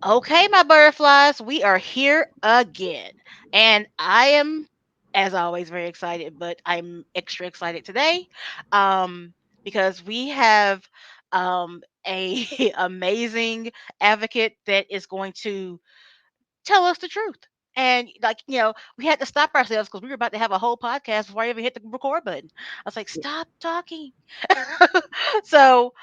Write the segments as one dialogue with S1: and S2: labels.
S1: Okay, my butterflies, we are here again. And I am, as always, very excited, but I'm extra excited today um, because we have a amazing advocate that is going to tell us the truth. And we had to stop ourselves because we were about to have a whole podcast before I even hit the record button. I was like, stop talking. So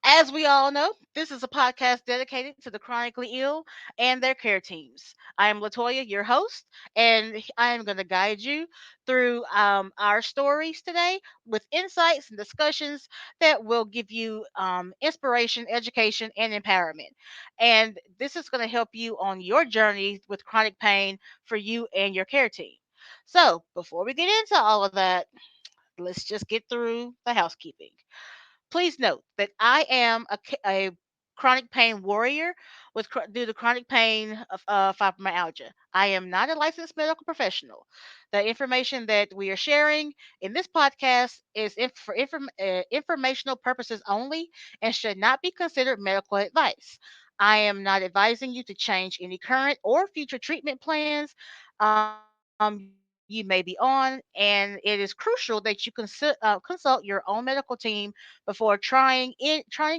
S1: as we all know, this is a podcast dedicated to the chronically ill and their care teams. I am Latoya, your host, and I am going to guide you through our stories today with insights and discussions that will give you inspiration, education, and empowerment. And this is going to help you on your journey with chronic pain for you and your care team. So, before we get into all of that, let's just get through the housekeeping. Please note that I am a chronic pain warrior due to chronic pain of fibromyalgia. I am not a licensed medical professional. The information that we are sharing in this podcast is informational purposes only and should not be considered medical advice. I am not advising you to change any current or future treatment plans you may be on, and it is crucial that you consult your own medical team before trying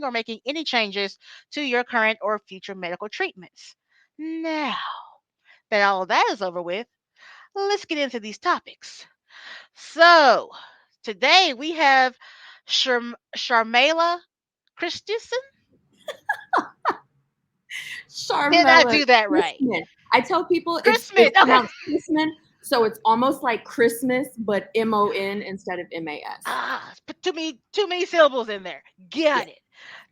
S1: or making any changes to your current or future medical treatments. Now that all of that is over with, let's get into these topics. So today we have Sharmela Christison. Did I
S2: Sharmela
S1: do that right?
S2: Christman. I tell people it's
S1: Christman. Okay.
S2: pronounced Christman, so it's almost like Christmas, but MON instead of MAS.
S1: Put too many syllables in there.
S2: Yeah,
S1: Got it.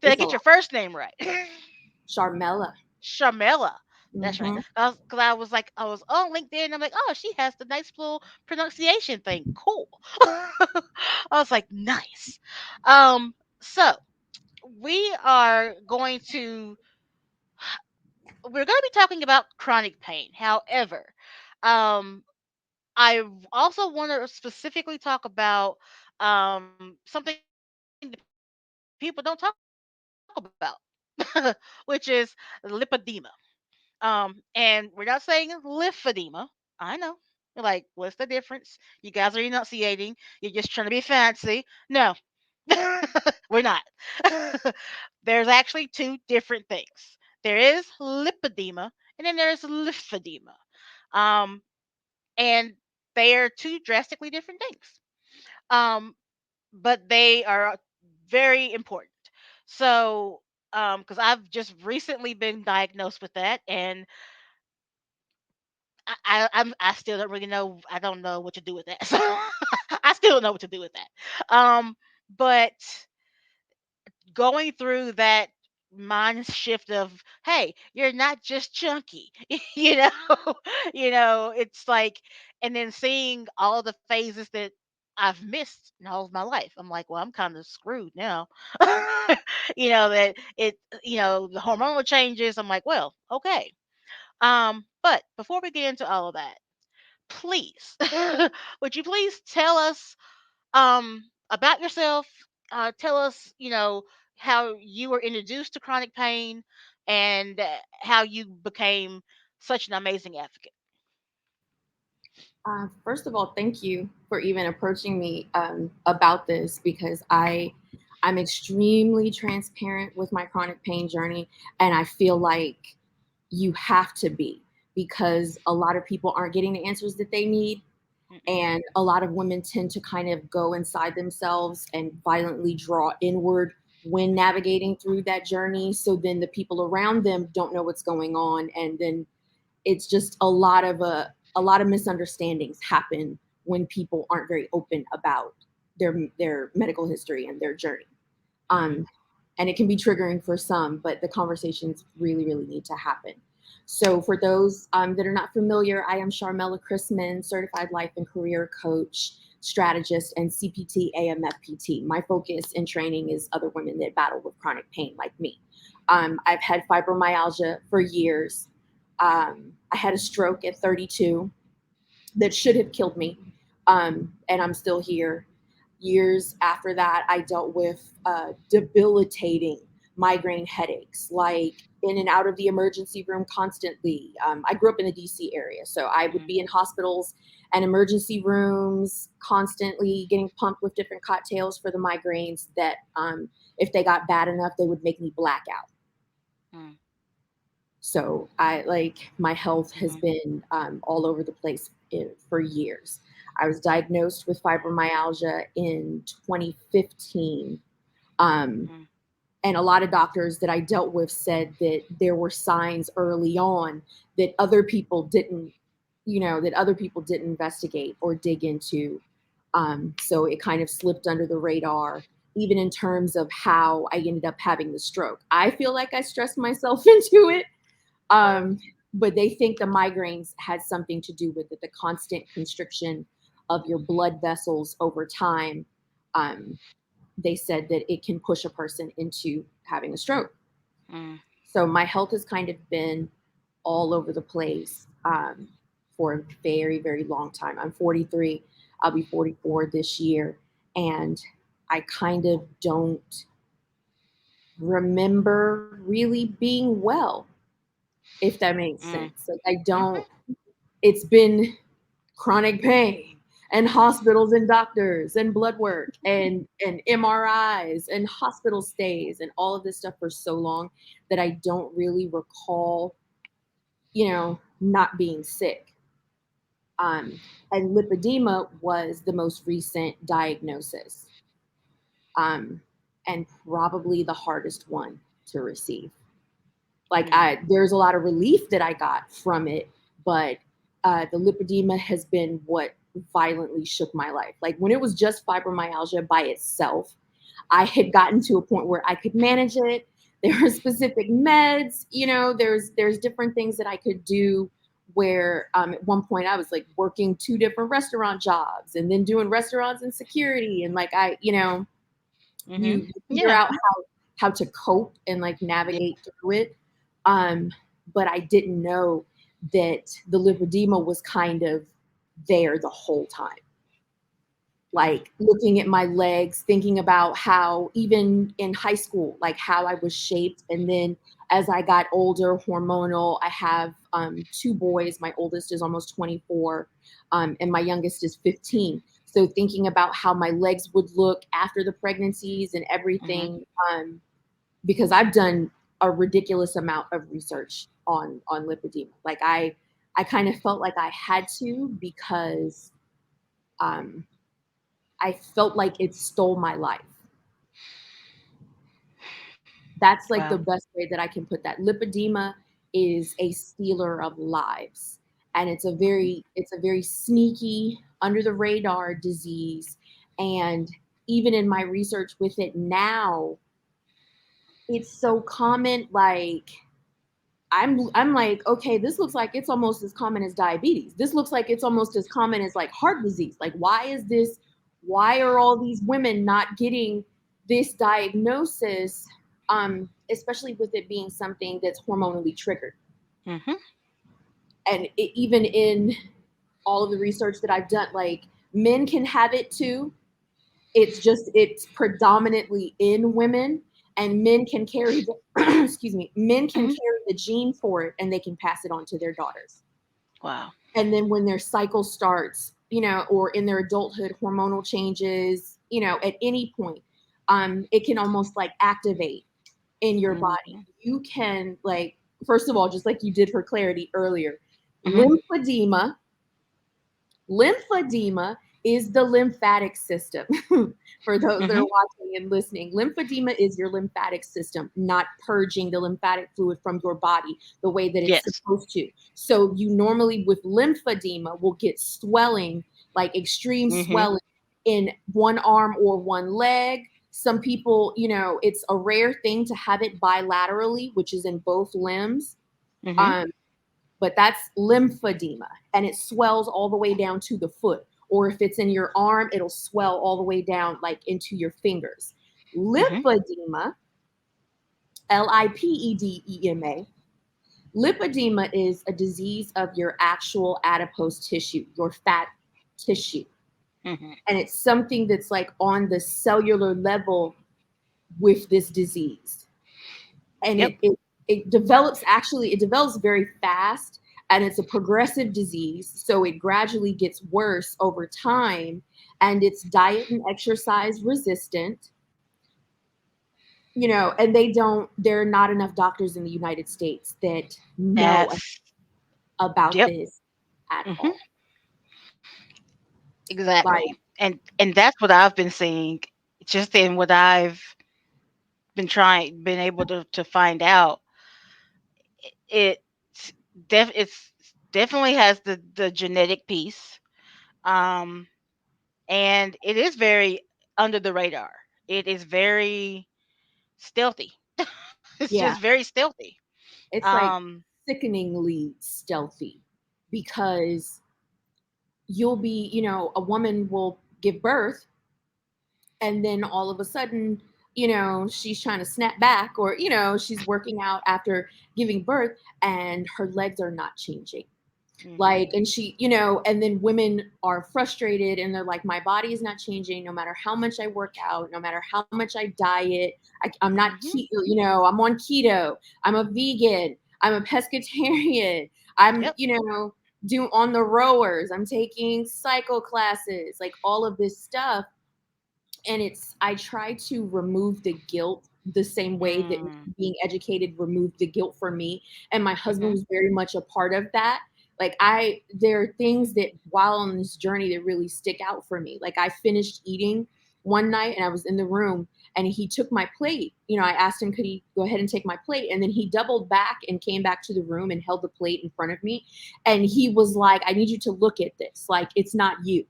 S1: Did I
S2: it's a
S1: get your
S2: lot.
S1: first name right?
S2: Sharmela.
S1: Sharmela. That's right.
S2: Hmm.
S1: Because I was like, I was on LinkedIn. And I'm like, oh, she has the nice little pronunciation thing. Cool. I was like, nice. So we are going to we're going to be talking about chronic pain. However, um, I also want to specifically talk about something that people don't talk about, which is lipedema. And we're not saying lymphedema. I know. You're like, what's the difference? You guys are enunciating. You're just trying to be fancy. No, we're not. There's actually two different things. There is lipedema, and then there's lymphedema. Um, and they are two drastically different things. Um, but they are very important. So, because I've just recently been diagnosed with that, and I still don't really know. I don't know what to do with that. So I still don't know what to do with that. But going through that mind shift of, hey, you're not just chunky, you know, it's like, and then seeing all the phases that I've missed in all of my life. I'm like, well, I'm kind of screwed now. That the hormonal changes. I'm like, well, okay. But before we get into all of that, please, would you please tell us about yourself? Tell us, how you were introduced to chronic pain and how you became such an amazing advocate.
S2: First of all, thank you for even approaching me about this because I'm extremely transparent with my chronic pain journey, and I feel like you have to be because a lot of people aren't getting the answers that they need.
S1: Mm-mm.
S2: And a lot of women tend to kind of go inside themselves and violently draw inward when navigating through that journey. So then the people around them don't know what's going on. And then it's just a lot of misunderstandings happen when people aren't very open about their medical history and their journey.
S1: Mm-hmm.
S2: Um, and it can be triggering for some, but the conversations really, really need to happen. So, for those that are not familiar, I am Sharmela Christmon, certified life and career coach, strategist, and CPT-AMFPT. My focus and training is other women that battle with chronic pain like me. I've had fibromyalgia for years. I had a stroke at 32 that should have killed me, and I'm still here. Years after that, I dealt with debilitating migraine headaches, like in and out of the emergency room constantly. I grew up in the DC area, so I would
S1: Mhm.
S2: be in hospitals and emergency rooms constantly getting pumped with different cocktails for the migraines that, if they got bad enough, they would make me black out.
S1: Mm.
S2: So I like my health has
S1: Mhm.
S2: been all over the place for years. I was diagnosed with fibromyalgia in 2015. Um,
S1: Mm.
S2: and a lot of doctors that I dealt with said that there were signs early on that other people didn't, that other people didn't investigate or dig into. So it kind of slipped under the radar, even in terms of how I ended up having the stroke. I feel like I stressed myself into it, um, but they think the migraines had something to do with it, the constant constriction of your blood vessels over time. Um, they said that it can push a person into having a stroke.
S1: Mm.
S2: So my health has kind of been all over the place, for a very, very long time. I'm 43. I'll be 44 this year. And I kind of don't remember really being well, if that makes
S1: Mm.
S2: sense. Like, I
S1: Mhm.
S2: don't, it's been chronic pain and hospitals and doctors and blood work and MRIs and hospital stays and all of this stuff for so long that I don't really recall, not being sick. Um, and lipedema was the most recent diagnosis, um, and probably the hardest one to receive. Like,
S1: Mm.
S2: there's a lot of relief that I got from it, but the lipedema has been what violently shook my life. Like, when it was just fibromyalgia by itself, I had gotten to a point where I could manage it. There are specific meds, there's different things that I could do. Where, at one point I was like working two different restaurant jobs and then doing restaurants and security, and like
S1: Mhm.
S2: you figure
S1: Yeah.
S2: out how to cope and like
S1: Yeah.
S2: navigate through it. Um, but I didn't know that the lipedema was kind of there the whole time.
S1: Mm.
S2: Like, looking at my legs, thinking about how even in high school, like how I was shaped. And then as I got older, hormonal, I have two boys. My oldest is almost 24, and my youngest is 15. So thinking about how my legs would look after the pregnancies and
S1: Mhm.
S2: everything, because I've done a ridiculous amount of research on lipedema. Like, I kind of felt like I had to, because um, I felt like it stole my life. That's like
S1: Wow.
S2: the best way that I can put that. Lipedema is a stealer of lives. And
S1: Mhm.
S2: it's a very sneaky, under the radar disease. And even in my research with it now, it's so common. Like, I'm like, okay, this looks like it's almost as common as diabetes. This looks like it's almost as common as like heart disease. Like, why are all these women not getting this diagnosis? Especially with it being something that's hormonally triggered.
S1: Mhm.
S2: And even in all of the research that I've done, like, men can have it too. It's predominantly in women, and men can carry the excuse me, men can
S1: Mhm.
S2: carry the gene for it, and they can pass it on to their daughters.
S1: Wow.
S2: And then when their cycle starts, or in their adulthood, hormonal changes, at any point, it can almost like activate in your body.
S1: Mhm.
S2: You can, like, first of all, just like you did for clarity earlier,
S1: Mhm.
S2: lymphedema. Lymphedema is the lymphatic system. For those that are
S1: Mhm.
S2: watching and listening, lymphedema is your lymphatic system not purging the lymphatic fluid from your body the way that it's
S1: Yes.
S2: supposed to. So you normally with lymphedema will get swelling, like extreme
S1: Mhm.
S2: swelling in one arm or one leg. Some people, it's a rare thing to have it bilaterally, which is in both limbs.
S1: Mhm.
S2: Um, but that's lymphedema, and it swells all the way down to the foot. Or if it's in your arm, it'll swell all the way down like into your fingers.
S1: Mhm.
S2: Lipedema, Lipedema. Lipedema is a disease of your actual adipose tissue, your fat tissue.
S1: Mhm.
S2: And it's something that's like on the cellular level with this disease. and
S1: Yep.
S2: it develops, actually it develops very fast, and it's a progressive disease, so it gradually gets worse over time, and it's diet and exercise resistant, and there are not enough doctors in the United States that know
S1: That's
S2: about
S1: yep.
S2: this at
S1: Hmm.
S2: all.
S1: Exactly.
S2: Like,
S1: And that's what I've been seeing, just in what I've been able to find out. It's it's definitely has the genetic piece. Um, and it is very under the radar. It is very stealthy. It's just
S2: yeah,
S1: very stealthy.
S2: it's like
S1: Um,
S2: sickeningly stealthy, because you'll be, a woman will give birth, and then all of a sudden, she's trying to snap back, or she's working out after giving birth, and her legs are not changing.
S1: mhm,
S2: Like, and and then women are frustrated, and they're like, my body is not changing no matter how much I work out, no matter how much I diet. I'm not
S1: mhm.
S2: keto, I'm on keto, I'm a vegan, I'm a pescatarian, I'm,
S1: Yep.
S2: doing on the rowers, I'm taking cycle classes, like all of this stuff. And I try to remove the guilt the same way that
S1: Mm,
S2: being educated removed the guilt for me, and my husband
S1: mhm,
S2: was very much a part of that. Like, there are things that while on this journey that really stick out for me. Like, I finished eating one night, and I was in the room, and he took my plate. I asked him, could he go ahead and take my plate, and then he doubled back and came back to the room and held the plate in front of me, and he was like, I need you to look at this, like, it's not you.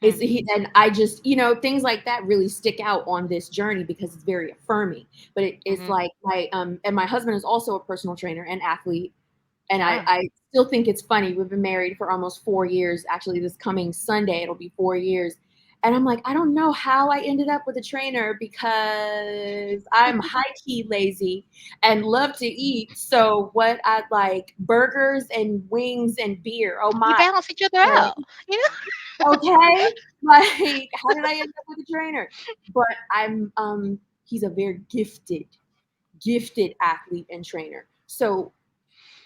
S1: hmm,
S2: And I just, things like that really stick out on this journey because it's very affirming. But it's
S1: mhm.
S2: like and my husband is also a personal trainer and athlete. And
S1: Ah,
S2: I still think it's funny. We've been married for almost 4 years. Actually, this coming Sunday, it'll be 4 years. And I'm like, I don't know how I ended up with a trainer, because I'm high key lazy and love to eat. So what I like, burgers and wings and beer. Oh
S1: you
S2: my.
S1: balance each other out. You know.
S2: Okay, like, how did I end up with a trainer? But he's a very gifted athlete and trainer. So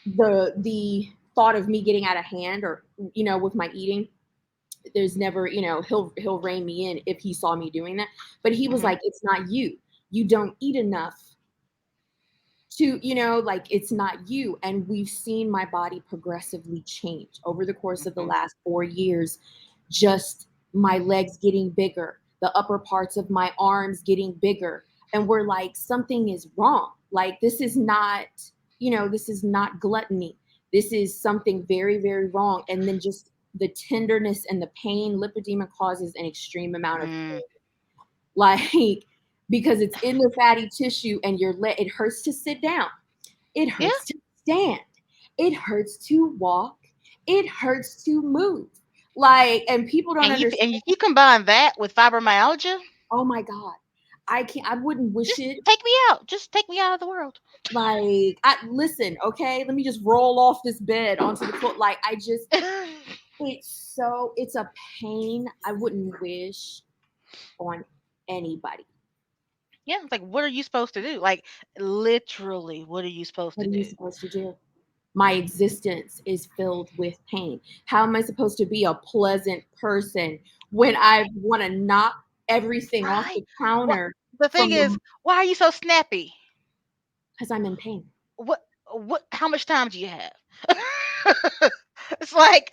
S2: the thought of me getting out of hand, or with my eating, there's never, he'll rein me in if he saw me doing that. But he was
S1: Mhm,
S2: like, it's not you. You don't eat enough to, like, it's not you. And we've seen my body progressively change over the course of the
S1: mhm,
S2: last 4 years. Just my legs getting bigger, the upper parts of my arms getting bigger, and we're like, something is wrong. Like, this is not gluttony, this is something very, very wrong. And then just the tenderness and the pain. Lipedema causes an extreme amount of
S1: mm.
S2: pain, like, because it's in the fatty tissue, and it hurts to sit down, it
S1: Yeah.
S2: hurts to stand, it hurts to walk, it hurts to move. Like, and people don't understand.
S1: And you combine that with fibromyalgia.
S2: Oh my God. I wouldn't wish
S1: Just
S2: it.
S1: take me out. Just take me out of the world.
S2: Like, listen, okay, let me just roll off this bed onto the floor. Like, it's a pain I wouldn't wish on anybody.
S1: Yeah, it's like, what are you supposed to do? Like, literally, what are you supposed
S2: What
S1: to
S2: are you
S1: do?
S2: supposed to do? My existence is filled with pain. How am I supposed to be a pleasant person when I want to knock everything off
S1: Right.
S2: the
S1: What
S2: counter
S1: the thing
S2: from
S1: is,
S2: the
S1: why are you so snappy?
S2: because I'm in pain?
S1: What how much time do you have? It's like,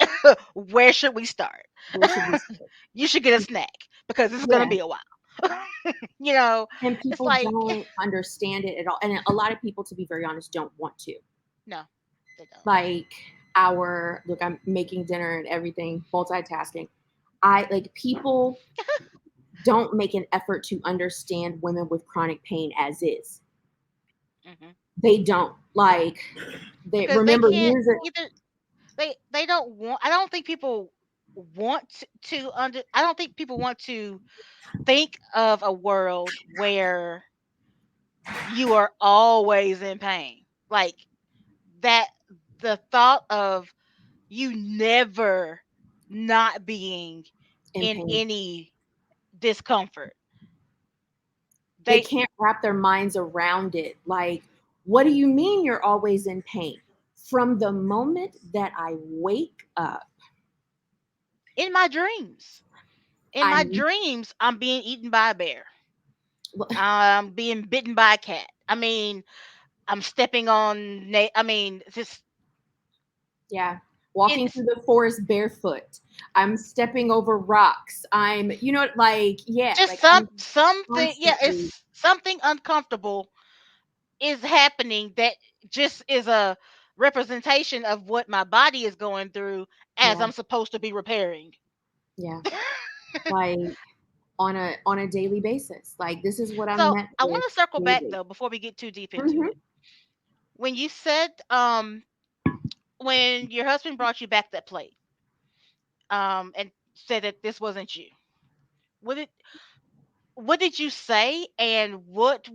S1: where should we start?
S2: Where should we start?
S1: You should get a snack because this is gonna
S2: Yeah.
S1: be a while. You know,
S2: And
S1: it's
S2: people
S1: like,
S2: don't understand it at all. And a lot of people, to be very honest, don't want to.
S1: no, they don't.
S2: Like, look, I'm making dinner and everything, multitasking. People don't make an effort to understand women with chronic pain as is.
S1: Hmm.
S2: They don't. Like, they
S1: Because they
S2: remember
S1: can't
S2: years ago.
S1: either. They don't want. I don't think people want to under. I don't think people want to think of a world where you are always in pain. Like that, the thought of you never not being
S2: In
S1: in
S2: pain.
S1: any discomfort.
S2: They
S1: They
S2: can't wrap their minds around it. Like, what do you mean you're always in pain? From the moment that I wake up,
S1: in my dreams. In my
S2: I'm
S1: dreams, I'm being eaten by a bear. I'm being bitten by a cat. I mean, I'm stepping on. I mean, just
S2: yeah, walking
S1: it's
S2: through the forest barefoot. I'm stepping over rocks. I'm, like, yeah,
S1: just
S2: like I'm
S1: something. Yeah,
S2: constantly,
S1: it's something uncomfortable is happening that just is a representation of what my body is going through as
S2: yeah,
S1: I'm supposed to be repairing.
S2: yeah, like on a daily basis. Like, this is what I'm
S1: So
S2: met
S1: I want
S2: with
S1: to circle back
S2: daily.
S1: though before we get too deep into
S2: Hmm.
S1: it. When you said when your husband brought you back that plate and said that this wasn't you, what did what did you say, and what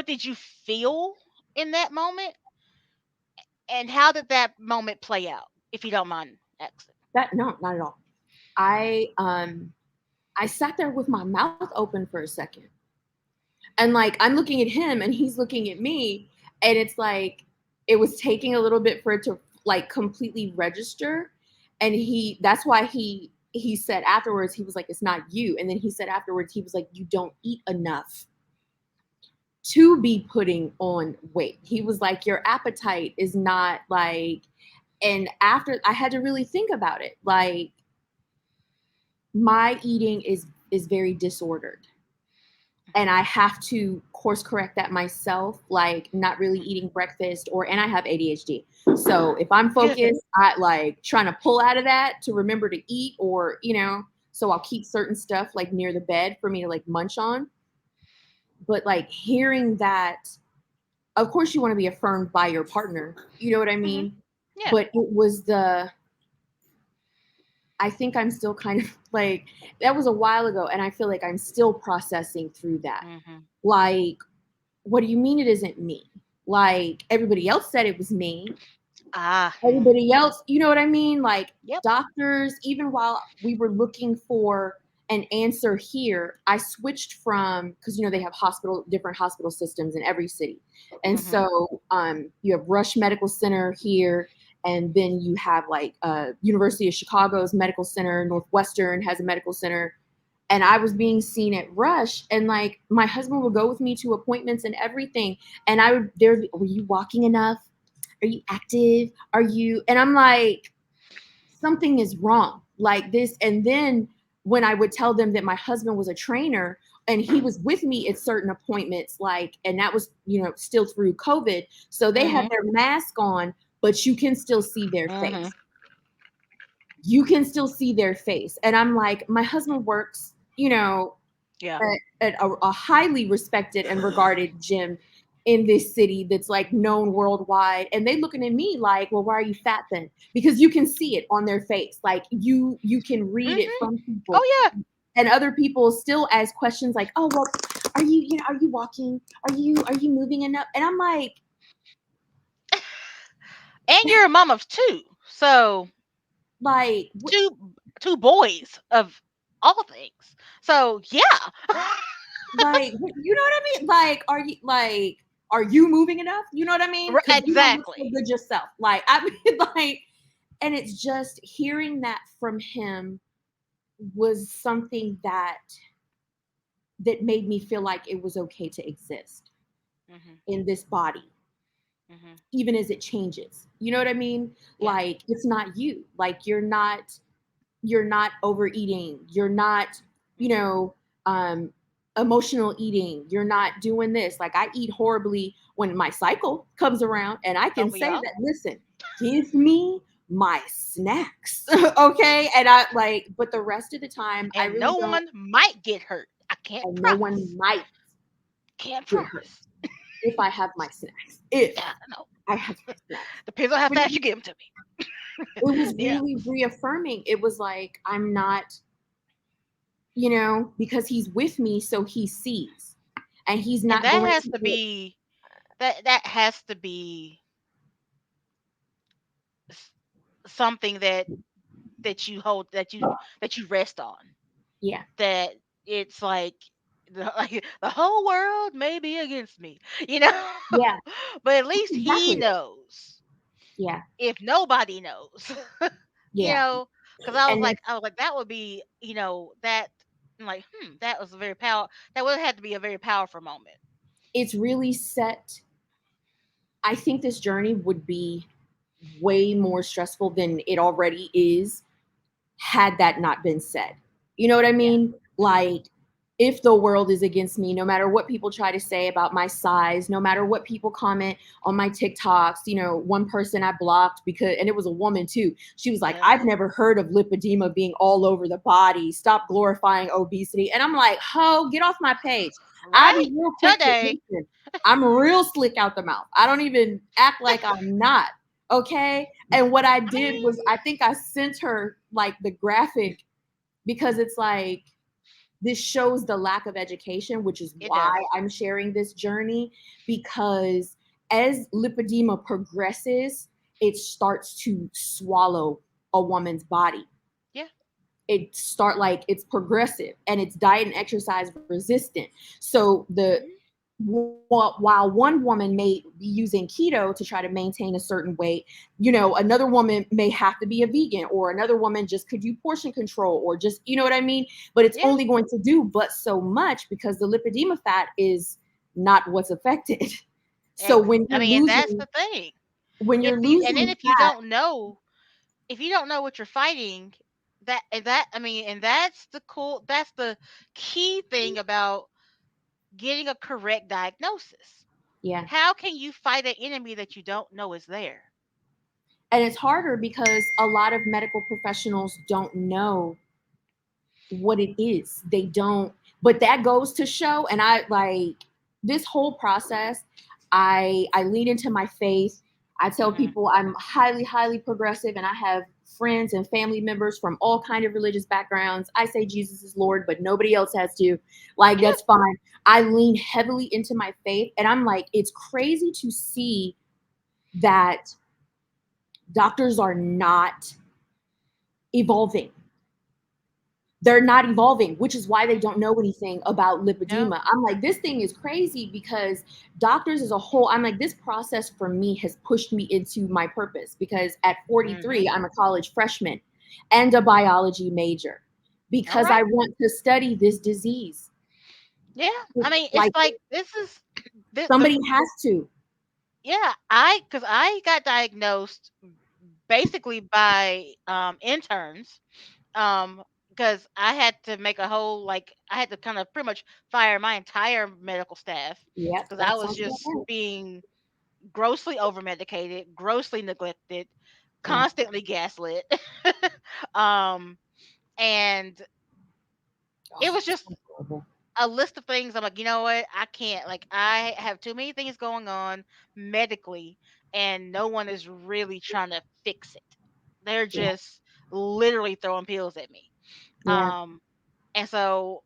S1: did you feel in that moment, and how did that moment play out, if you don't mind asking?
S2: That no, not at all. I sat there with my mouth open for a second. And like I'm looking at him and he's looking at me, and it's like it was taking a little bit for it to like completely register. And that's why he said afterwards, he was like, it's not you. And then he said afterwards, he was like, you don't eat enough to be putting on weight. He was like, your appetite is not like, and after I had to really think about it, like my eating is very disordered, and I have to course correct that myself, like not really eating breakfast, and I have ADHD. So if I'm focused, I like trying to pull out of that to remember to eat, so I'll keep certain stuff like near the bed for me to like munch on. But like hearing that, of course you want to be affirmed by your partner, you know what I
S1: Hmm.
S2: mean?
S1: Yeah.
S2: But I think I'm still kind of like, that was a while ago, and I feel like I'm still processing through that.
S1: Hmm.
S2: Like, what do you mean it isn't me? Like, everybody else said it was me.
S1: Ah.
S2: Everybody else, you know what I mean? Like,
S1: Yep.
S2: doctors, even while we were looking for an answer here, I switched from, because, they have different hospital systems in every city. And
S1: Hmm.
S2: so you have Rush Medical Center here, and then you have like University of Chicago's medical center, Northwestern has a medical center, and I was being seen at Rush, and like my husband would go with me to appointments and everything, and I would were you walking enough? Are you active? Are you? And I'm like, something is wrong, like this. And then when I would tell them that my husband was a trainer and he was with me at certain appointments, like, and that was still through COVID, so they had
S1: Hmm.
S2: their mask on, but you can still see their
S1: Hmm.
S2: face. You can still see their face, and I'm like, my husband works,
S1: Yeah.
S2: at a highly respected and regarded gym in this city that's like known worldwide, and they looking at me like, well, why are you fat then? Because you can see it on their face, like you can read it
S1: Hmm.
S2: from people.
S1: Oh
S2: And other people still ask questions like, oh, well, are you walking, are you moving enough? And I'm like,
S1: yeah. And you're a mom of two, so
S2: like
S1: two boys of all things. So yeah.
S2: you know what I mean? Like, are you moving enough? You know what I mean? Because you don't look so
S1: Exactly.
S2: good yourself. Like, I mean, like, and it's just hearing that from him was something that made me feel like it was okay to exist
S1: Hmm.
S2: in this body,
S1: Hmm.
S2: even as it changes. You know what I mean?
S1: Yeah.
S2: Like, it's not you. Like, you're not overeating, you're not, you
S1: Hmm.
S2: know um emotional eating, you're not doing this. Like, I eat horribly when my cycle comes around, and I can
S1: Don't we
S2: say
S1: all?
S2: that, listen, give me my snacks. Okay, and I like, but the rest of the time I
S1: And
S2: really
S1: no
S2: don't.
S1: one might get hurt. I can't
S2: And no one
S1: promise.
S2: might
S1: Can't
S2: get hurt
S1: promise.
S2: if I have my snacks, if
S1: Yeah, no.
S2: I have my snacks.
S1: Depends on how
S2: But it
S1: fast you give them to
S2: it was
S1: me. Yeah.
S2: really reaffirming. It was like, I'm not, because he's with me, so he sees, and he's
S1: And
S2: not
S1: that
S2: going
S1: has
S2: to
S1: to
S2: get,
S1: be that has to be s- something that you hold that you rest on.
S2: yeah,
S1: That it's like like the whole world may be against me, you know.
S2: Yeah,
S1: But at least he
S2: exactly.
S1: knows.
S2: Yeah,
S1: If nobody knows, you
S2: yeah.
S1: know, because I was
S2: And
S1: like, that would be, that. I'm like, that was a very that would have had to be a very powerful moment.
S2: it's really set. I think this journey would be way more stressful than it already is had that not been said. You know what I
S1: Yeah.
S2: mean?
S1: Hmm.
S2: Like, if the world is against me, no matter what people try to say about my size, no matter what people comment on my TikToks, one person I blocked because, and it was a woman too, she was like,
S1: Yes.
S2: I've never heard of lipedema being all over the body. Stop glorifying obesity. And I'm like, ho, get off my page. I'll
S1: Right
S2: be real quick to
S1: today.
S2: listen. I'm real slick out the mouth. I don't even act like I'm not. Okay. And what I
S1: I
S2: did
S1: mean,
S2: was I think I sent her like the graphic because it's like this shows the lack of education, which is
S1: it
S2: why
S1: does.
S2: I'm sharing this journey. Because as lipedema progresses, it starts to swallow a woman's body.
S1: Yeah.
S2: It's progressive and it's diet and exercise resistant. So
S1: Hmm.
S2: while one woman may be using keto to try to maintain a certain weight, another woman may have to be a vegan, or another woman just could do portion control, or just, you know what I mean? But it's
S1: Yeah.
S2: only going to do but so much because the lipedema fat is not what's affected. So
S1: I mean, and that's the thing.
S2: when
S1: If
S2: you're
S1: you and then
S2: losing
S1: if you
S2: fat,
S1: don't know, if you don't know what you're fighting, I mean, and that's the key thing about getting a correct diagnosis.
S2: yeah.
S1: How can you fight an enemy that you don't know is there?
S2: And it's harder because a lot of medical professionals don't know what it is. They don't, but that goes to show. And I like this whole process. I lean into my faith. I tell
S1: Mhm.
S2: people I'm highly, highly progressive, and I have friends and family members from all kind of religious backgrounds. I say Jesus is Lord, but nobody else has to. Like,
S1: Yeah.
S2: that's fine. I lean heavily into my faith, and I'm like, it's crazy to see that doctors are not evolving. They're not evolving, which is why they don't
S1: Mhm.
S2: know anything about
S1: No.
S2: lipedema. I'm like, this thing is crazy because doctors as a whole, I'm like, this process for me has pushed me into my purpose because at
S1: Mhm.
S2: 43, I'm a college freshman and a biology major
S1: All
S2: because I
S1: right.
S2: want to study this disease.
S1: Yeah. I mean, it's
S2: Like,
S1: like this is
S2: somebody has to.
S1: yeah, cuz I got diagnosed basically by interns, because I had to make a whole, like, I had to kind of pretty much fire my entire medical staff
S2: Yep,
S1: because I
S2: that
S1: was
S2: sounds about
S1: just
S2: right.
S1: being grossly over medicated, grossly neglected,
S2: Yeah.
S1: constantly gaslit. um and it
S2: Oh,
S1: was
S2: that
S1: just
S2: sounds horrible.
S1: a list of things. I'm like, you know what? I can't. Like, I have too many things going on medically, and no one is really trying to fix it. They're
S2: Yeah.
S1: just literally throwing pills at me.
S2: Yeah.
S1: Um, and so,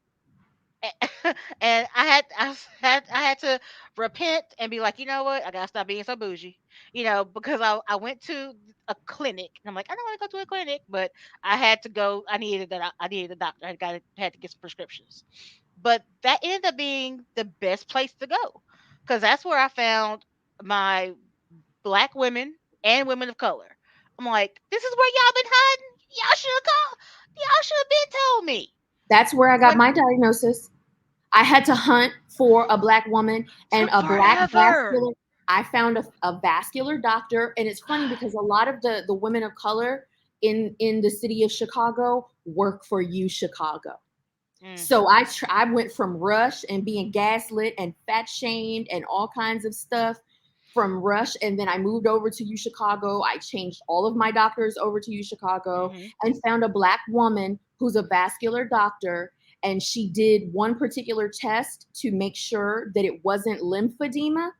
S1: and I had to repent and be like, you know what? I gotta stop being so bougie, because I went to a clinic and I'm like, I don't want to go to a clinic, but I had to go. I needed a doctor. Had to get some prescriptions, but that ended up being the best place to go because that's where I found my black women and women of color. I'm like, this is where y'all been hiding. Y'all should have called. Y'all should have been told me
S2: That's where I got
S1: when
S2: my diagnosis. I had to hunt for a black woman and
S1: took
S2: a black
S1: forever.
S2: vascular. I found a vascular doctor, and it's funny because a lot of the women of color in the city of Chicago work for you, Chicago.
S1: Mm,
S2: So I went from Rush and being gaslit and fat shamed and all kinds of stuff from Rush, and then I moved over to U Chicago. I changed all of my doctors over to U Chicago
S1: mhm,
S2: and found a black woman who's a vascular doctor, and she did one particular test to make sure that it wasn't lymphedema.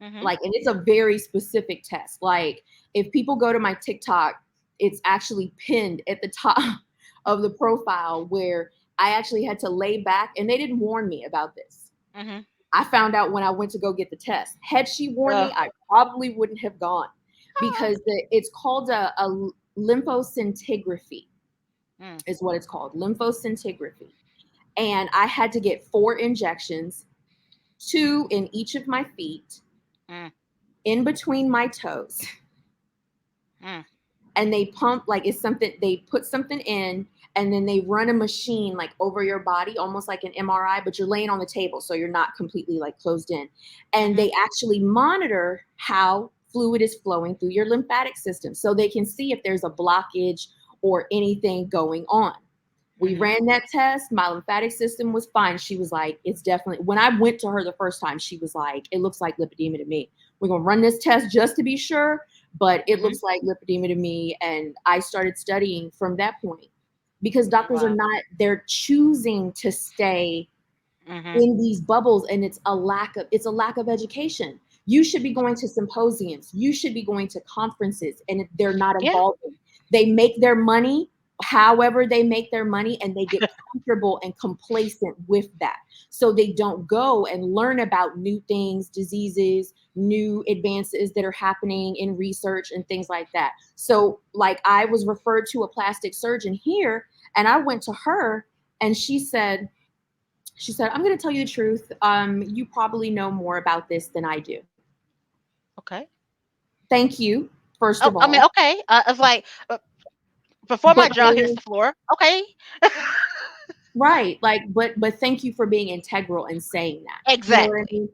S1: mhm,
S2: Like, and it's a very specific test. Like, if people go to my TikTok, it's actually pinned at the top of the profile where I actually had to lay back, and they didn't warn me about this.
S1: mhm.
S2: I found out when I went to go get the test. Had she warned me,
S1: Ugh.
S2: I probably wouldn't have gone
S1: Oh.
S2: because it's called a lymphoscintigraphy,
S1: Mm,
S2: is what it's called, lymphoscintigraphy. and I had to get 4 injections, 2 in each of my feet,
S1: Mm,
S2: in between my toes.
S1: mm,
S2: And they pump, like, it's something, they put something in, and then they run a machine like over your body, almost like an MRI, but you're laying on the table, so you're not completely like closed in. And
S1: mhm,
S2: they actually monitor how fluid is flowing through your lymphatic system, so they can see if there's a blockage or anything going on. We
S1: mhm.
S2: ran that test. My lymphatic system was fine. She was like, it's definitely, when I went to her the first time, she was like, it looks like lipedema to me. We're going to run this test just to be sure, but it
S1: Mhm.
S2: looks like lipedema to me. And I started studying from that point, because doctors are
S1: Wow.
S2: not, they're choosing to stay
S1: Mhm.
S2: in these bubbles, and it's a lack of education. You should be going to symposiums, you should be going to conferences, and if they're not
S1: Yeah.
S2: evolving, they make their money however they make their money, and they get comfortable and complacent with that, so they don't go and learn about new things, diseases, new advances that are happening in research and things like that. So like, I was referred to a plastic surgeon here, and I went to her, and she said, I'm going to tell you the truth. You probably know more about this than I do.
S1: Okay.
S2: Thank you, first
S1: Oh,
S2: of
S1: I mean,
S2: all.
S1: okay. It's like before my
S2: But
S1: jaw hits the floor. Okay.
S2: right, like, but thank you for being integral and saying that. You know what I
S1: Exactly.
S2: mean?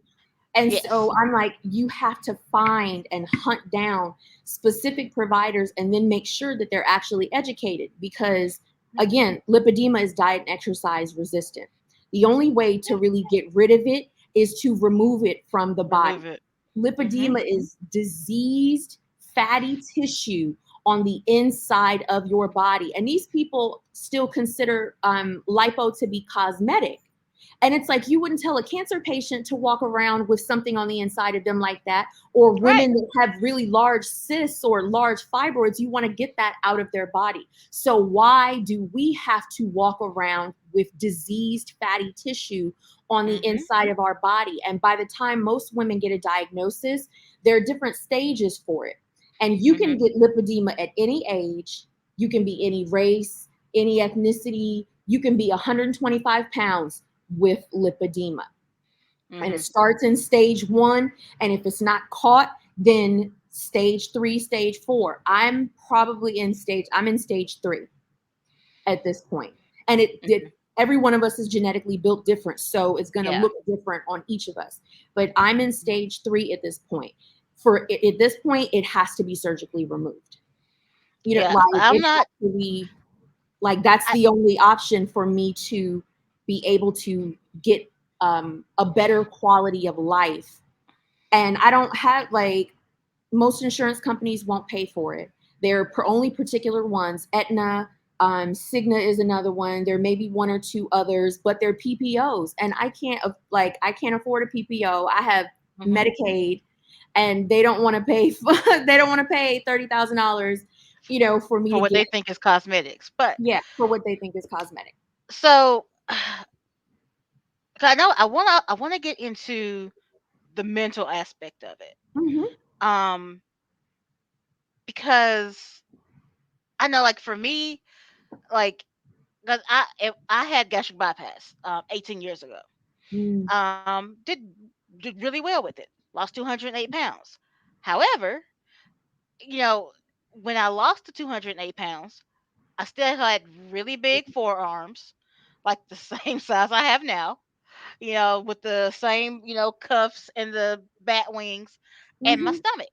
S2: And so
S1: Yes.
S2: I'm like, you have to find and hunt down specific providers, and then make sure that they're actually educated, because,
S1: Mhm.
S2: again, lipedema is diet and exercise resistant. The only way to
S1: Yeah.
S2: really get rid of it is to remove it from the body.
S1: Remove it. Mhm.
S2: Lipedema is diseased fatty tissue on the inside of your body. And these people still consider lipo to be cosmetic. And it's like, you wouldn't tell a cancer patient to walk around with something on the inside of them like that, or
S1: Right.
S2: women that have really large cysts or large fibroids. You want to get that out of their body. So, why do we have to walk around with diseased fatty tissue on the
S1: Mhm.
S2: inside of our body? And by the time most women get a diagnosis, there are different stages for it. And you can
S1: Mhm.
S2: get lipedema at any age, you can be any race, any ethnicity, you can be 125 pounds with lipedema. And it
S1: Mhm.
S2: starts in stage 1. And if it's not caught, then stage 3, stage 4. I'm in stage 3 at this point. And
S1: Mhm.
S2: every one of us is genetically built different. So it's going to
S1: Yeah.
S2: look different on each of us. But I'm in
S1: Mhm.
S2: stage 3 at this point. At this point, it has to be surgically removed.
S1: Yeah.
S2: Like,
S1: I'm
S2: it has
S1: not.
S2: to be, like, that's
S1: I.
S2: the only option for me to be able to get a better quality of life. And I don't have, like, most insurance companies won't pay for it. They're only particular ones. Aetna, Cigna is another one. There may be one or two others, but they're PPOs, and I can't afford a PPO. I have
S1: Mhm.
S2: Medicaid, and they don't want to pay. They don't want to pay $30,000, for me
S1: For
S2: to
S1: what
S2: get,
S1: they think is cosmetics, but
S2: yeah, for what they think is cosmetic.
S1: so 'cause I know I wanna get into the mental aspect of it.
S2: Hmm.
S1: Um, because I know, like, for me, like, 'cause I had gastric bypass, 18 years ago.
S2: Mm.
S1: Did really well with it. Lost 208 pounds. However, you know, when I lost the 208 pounds, I still had really big forearms, like the same size I have now, with the same, cuffs and the bat wings, and my
S2: Hmm.
S1: stomach.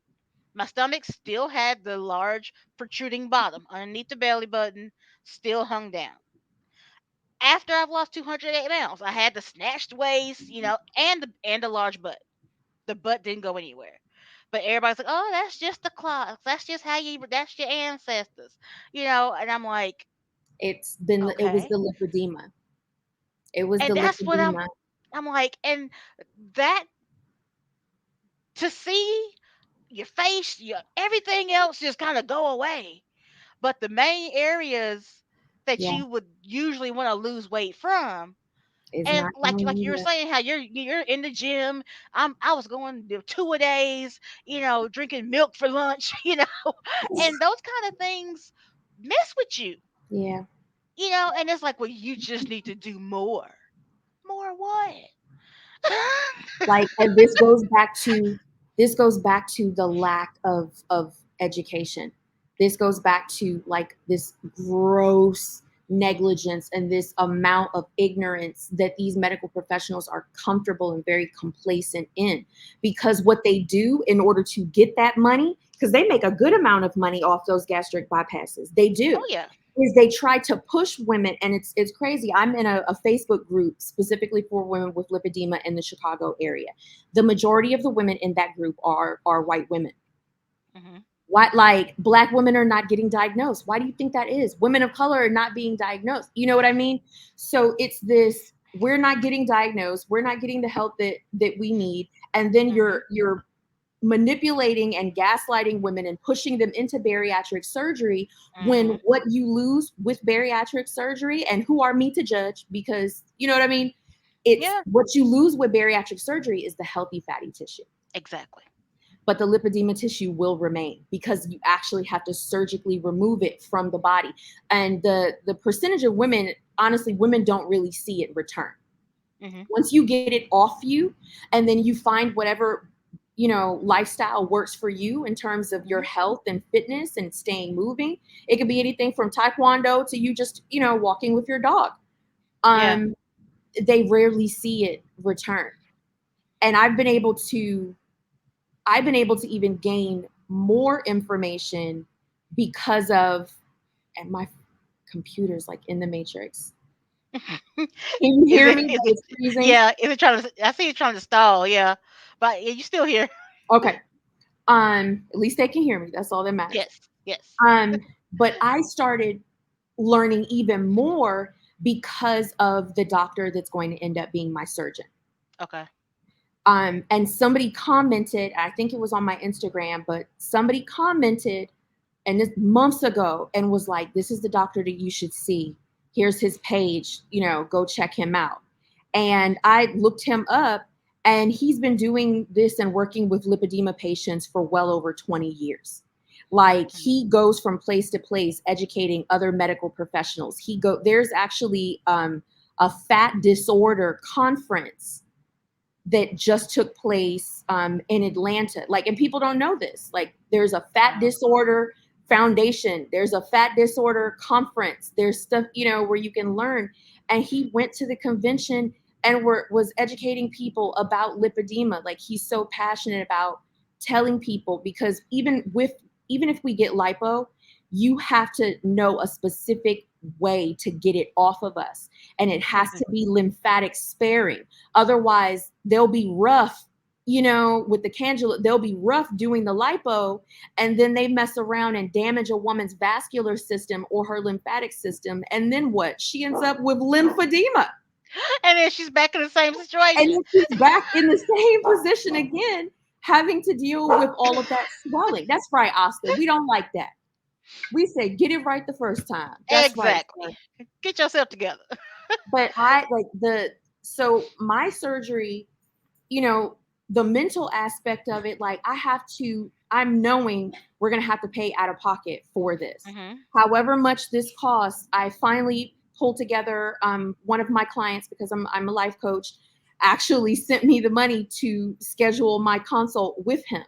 S1: My stomach still had the large protruding bottom underneath the belly button, still hung down. After I've lost 208 pounds, I had the snatched waist, and the large butt. The butt didn't go anywhere. But everybody's like, "Oh, that's just the clots. That's just that's your ancestors," and I'm like,
S2: It was
S1: okay.
S2: the lipedema. It was
S1: And
S2: the
S1: that's what I'm.
S2: lipedema.
S1: I'm like, and that to see your face, your everything else just kind of go away. But the main areas that
S2: Yeah,
S1: you would usually want to lose weight from,
S2: is
S1: and
S2: not
S1: like
S2: going
S1: you were
S2: anywhere.
S1: saying, how you're in the gym. I was going to 2 a days, drinking milk for lunch, and those kind of things mess with you,
S2: Yeah.
S1: and it's like, well, you just need to do more. More what?
S2: Like, and this goes back to the lack of education. This goes back to like this gross negligence and this amount of ignorance that these medical professionals are comfortable and very complacent in, because what they do in order to get that money, because they make a good amount of money off those gastric bypasses, they do,
S1: Oh yeah.
S2: is they try to push women. And it's crazy. I'm in a Facebook group specifically for women with lipedema in the Chicago area. The majority of the women in that group are white women.
S1: Mhm.
S2: Why, like, black women are not getting diagnosed? Why do you think that is? Women of color are not being diagnosed. You know what I mean? So it's this, we're not getting diagnosed, we're not getting the help that we need, and then
S1: Mhm.
S2: you're manipulating and gaslighting women and pushing them into bariatric surgery, when
S1: Mhm.
S2: what you lose with bariatric surgery, and who are me to judge, because you know what I mean, it's
S1: Yeah.
S2: what you lose with bariatric surgery is the healthy fatty tissue,
S1: Exactly.
S2: but the lipedema tissue will remain because you actually have to surgically remove it from the body. And the percentage of women, honestly, women don't really see it return.
S1: Mhm.
S2: Once you get it off you, and then you find whatever, lifestyle works for you in terms of your
S1: Mhm.
S2: health and fitness and staying moving. It could be anything from taekwondo to you just, walking with your dog.
S1: Yeah.
S2: um they rarely see it return. And I've been able to even gain more information because of, and my computer's like in the matrix. Can you
S1: Is
S2: hear
S1: it?
S2: me?
S1: Is
S2: That
S1: it?
S2: it's freezing.
S1: Yeah. Is it trying to? I see you trying to stall. Yeah. But yeah, you still here.
S2: Okay. At least they can hear me. That's all that matters.
S1: Yes. Yes.
S2: Um, but I started learning even more because of the doctor that's going to end up being my surgeon.
S1: Okay.
S2: And somebody commented, I think it was on my Instagram, but somebody commented, and this months ago, and was like, "This is the doctor that you should see. Here's his page. Go check him out." And I looked him up, and he's been doing this and working with lipedema patients for well over 20 years. Like,
S1: Mhm.
S2: he goes from place to place educating other medical professionals. There's actually a fat disorder conference that just took place in Atlanta. Like, and people don't know this. Like, there's a fat
S1: Wow.
S2: disorder foundation, there's a fat disorder conference, there's stuff, where you can learn. And he went to the convention and was educating people about lipedema. Like, he's so passionate about telling people, because even if we get lipo, you have to know a specific way to get it off of us, and it has
S1: Mhm.
S2: to be lymphatic sparing. Otherwise, they'll be rough, with the cannula, they'll be rough doing the lipo, and then they mess around and damage a woman's vascular system or her lymphatic system. And then what? She ends up with lymphedema.
S1: And then she's back in the same
S2: And
S1: situation.
S2: then she's back in the same position again, having to deal with all of that swelling. That's right, Oscar. We don't like that. We say, get it right the first time. That's right, sir.
S1: Exactly. Get yourself together.
S2: But I like so my surgery, you know, the mental aspect of it, like, I'm knowing we're going to have to pay out of pocket for this.
S1: Mhm.
S2: However much this costs, I finally pulled together, one of my clients, because I'm a life coach, actually sent me the money to schedule my consult with him.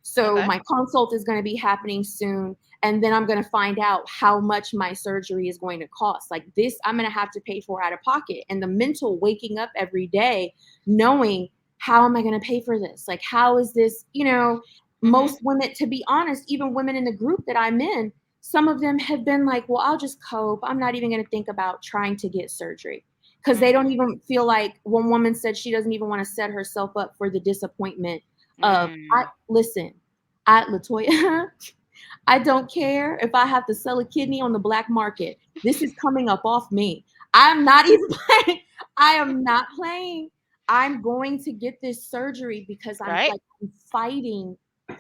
S2: So
S1: Okay.
S2: my consult is going to be happening soon. And then I'm going to find out how much my surgery is going to cost. Like, this, I'm going to have to pay for out of pocket. And the mental waking up every day, knowing, how am I going to pay for this? Like, how is this,
S1: Mhm.
S2: most women, to be honest, even women in the group that I'm in, some of them have been like, well, I'll just cope. I'm not even going to think about trying to get surgery, because they don't
S1: Mhm.
S2: even feel like, one woman said she doesn't even want to set herself up for the disappointment of,
S1: Mm.
S2: listen, Latoya, I don't care if I have to sell a kidney on the black market. This is coming up off me. I'm not even playing. I am not playing. I'm going to get this surgery because
S1: Right?
S2: I'm fighting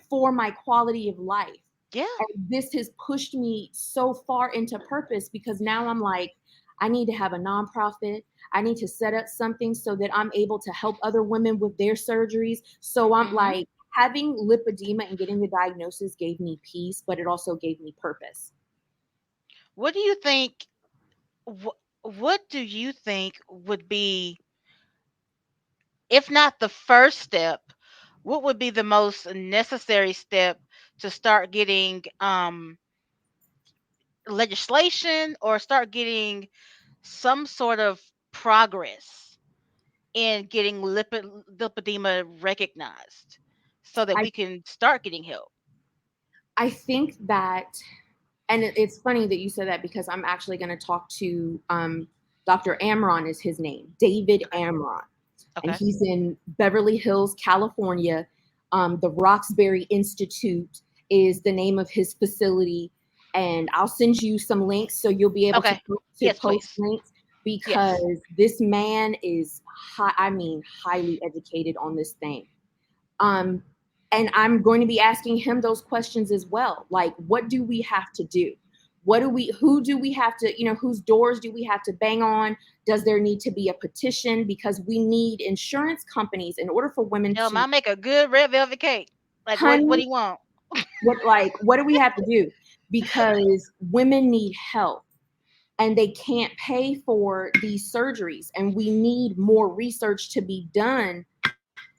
S2: for my quality of life.
S1: Yeah.
S2: And this has pushed me so far into purpose, because now I'm like, I need to have a nonprofit. I need to set up something so that I'm able to help other women with their surgeries. So I'm
S1: Mhm.
S2: like, having lipedema and getting the diagnosis gave me peace, but it also gave me purpose.
S1: What do you think? What do you think would be? if not the first step, what would be the most necessary step to start getting legislation or start getting some sort of progress in getting lipedema recognized so that
S2: I
S1: we can start getting help?
S2: I think that, and it's funny that you said that because I'm actually going to talk to Dr. Amron is his name, David
S1: Okay.
S2: Amron, and
S1: Okay.
S2: he's in Beverly Hills, California. The Roxbury Institute is the name of his facility, and I'll send you some links so you'll be able
S1: Okay.
S2: to
S1: Yes,
S2: post
S1: please.
S2: links
S1: Yes.
S2: because this man is I mean, highly educated on this thing. Um, and I'm going to be asking him those questions as well. Like, what do we have to do? Who do we have to, whose doors do we have to bang on? Does there need to be a petition? Because we need insurance companies in order for women
S1: Tell him
S2: to,
S1: I make a good red velvet cake. Like what
S2: honey,
S1: do you want?
S2: what do we have to do? Because women need help and they can't pay for these surgeries. And we need more research to be done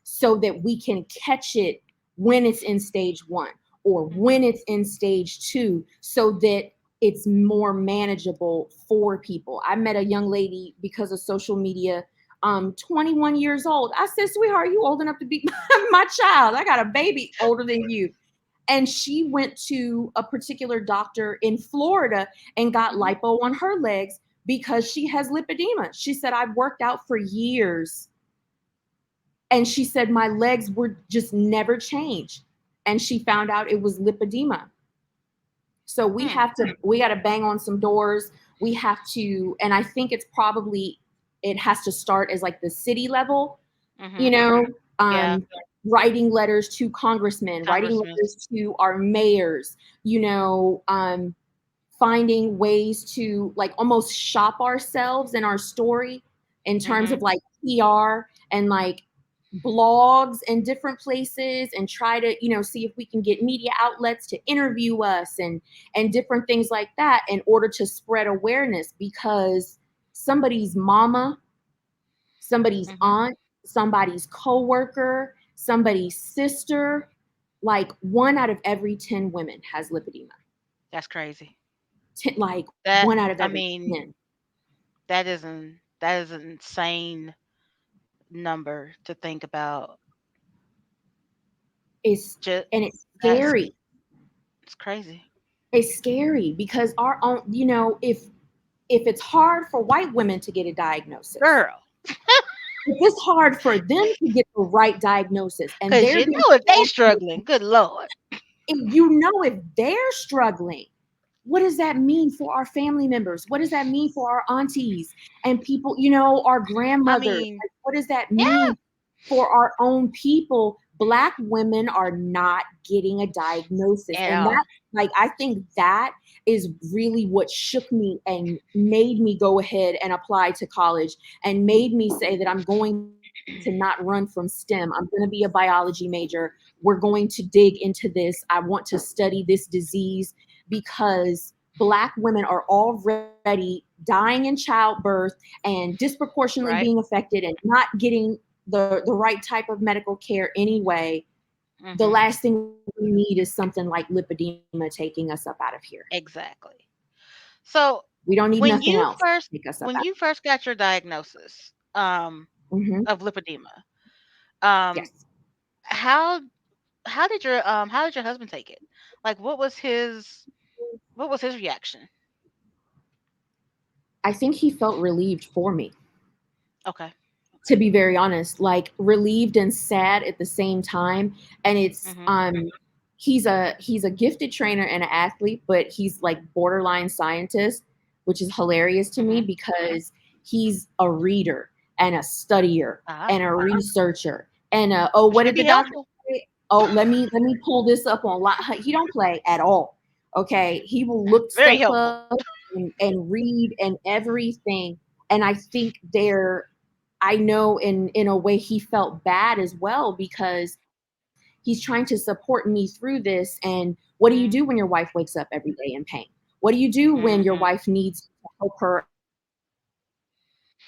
S2: so that we can catch it when it's in stage one or when
S1: Mhm.
S2: it's in stage two so that it's more manageable for people. I met a young lady because of social media, 21 years old. I said, sweetheart, you old enough to be my child. I got a baby older than you. And she went to a particular doctor in Florida and got
S1: Mhm.
S2: lipo on her legs because she has lipedema. She said, I've worked out for years and she said my legs were just never changed. And she found out it was lipedema. So
S1: Mm.
S2: we got to bang on some doors. We have to, and I think it has to start as like the city level, you
S1: Mhm.
S2: know,
S1: Yeah.
S2: writing letters to congressmen, writing
S1: Congressman.
S2: letters to our mayors, finding ways to like almost shop ourselves in our story in terms
S1: Mhm.
S2: of like PR and like blogs and different places and try to see if we can get media outlets to interview us and different things like that in order to spread awareness because somebody's mama, somebody's
S1: Mhm.
S2: aunt, somebody's coworker, somebody's sister, like 1 out of every 10 women has lipedema.
S1: That's crazy.
S2: Like
S1: That
S2: one out of
S1: I
S2: every
S1: mean,
S2: 10
S1: that is an insane number to think about.
S2: is,
S1: Just
S2: and it's
S1: that's
S2: scary.
S1: it's crazy.
S2: It's scary because our own, if it's hard for white women to get a diagnosis,
S1: Girl,
S2: if it's hard for them to get the right diagnosis and
S1: cuz
S2: they're
S1: you
S2: being
S1: know if they
S2: told,
S1: struggling, good lord.
S2: if they're struggling, what does that mean for our family members? What does that mean for our aunties and people, our
S1: I
S2: grandmothers?
S1: mean,
S2: Like, what does that
S1: yeah,
S2: mean for our own people? Black women are not getting a diagnosis.
S1: at
S2: And
S1: all.
S2: that, like, I think that is really what shook me and made me go ahead and apply to college and made me say that I'm going to not run from STEM. I'm going to be a biology major. We're going to dig into this. I want to study this disease because Black women are already dying in childbirth and disproportionately being
S1: Right?
S2: affected and not getting the right type of medical care anyway. The
S1: Mhm.
S2: last thing we need is something like lipedema taking us up out of here.
S1: Exactly. So,
S2: We don't need
S1: when
S2: nothing
S1: you
S2: else to
S1: first
S2: take us up
S1: when
S2: out.
S1: you first got your diagnosis
S2: Mm-hmm.
S1: of lipedema, um
S2: Yes.
S1: how how did your husband take it? Like what was his reaction?
S2: I think he felt relieved for me,
S1: Okay.
S2: to be very honest, like relieved and sad at the same time. And it's
S1: Mhm.
S2: he's a gifted trainer and an athlete, but he's like borderline scientist, which is hilarious to me
S1: Mhm.
S2: because he's a reader and a studier
S1: Ah,
S2: and a researcher and oh, what
S1: should
S2: did
S1: be
S2: the doctor
S1: helpful.
S2: say? Oh, let me pull this up online. He don't play at all. Okay, he will look
S1: Very
S2: stuff
S1: helpful.
S2: up and read and everything. And I think I know in a way he felt bad as well because he's trying to support me through this. And what do you do when your
S1: Mhm.
S2: wife wakes up every day in pain? What do you do when your wife
S1: Mhm.
S2: needs to help her out the tub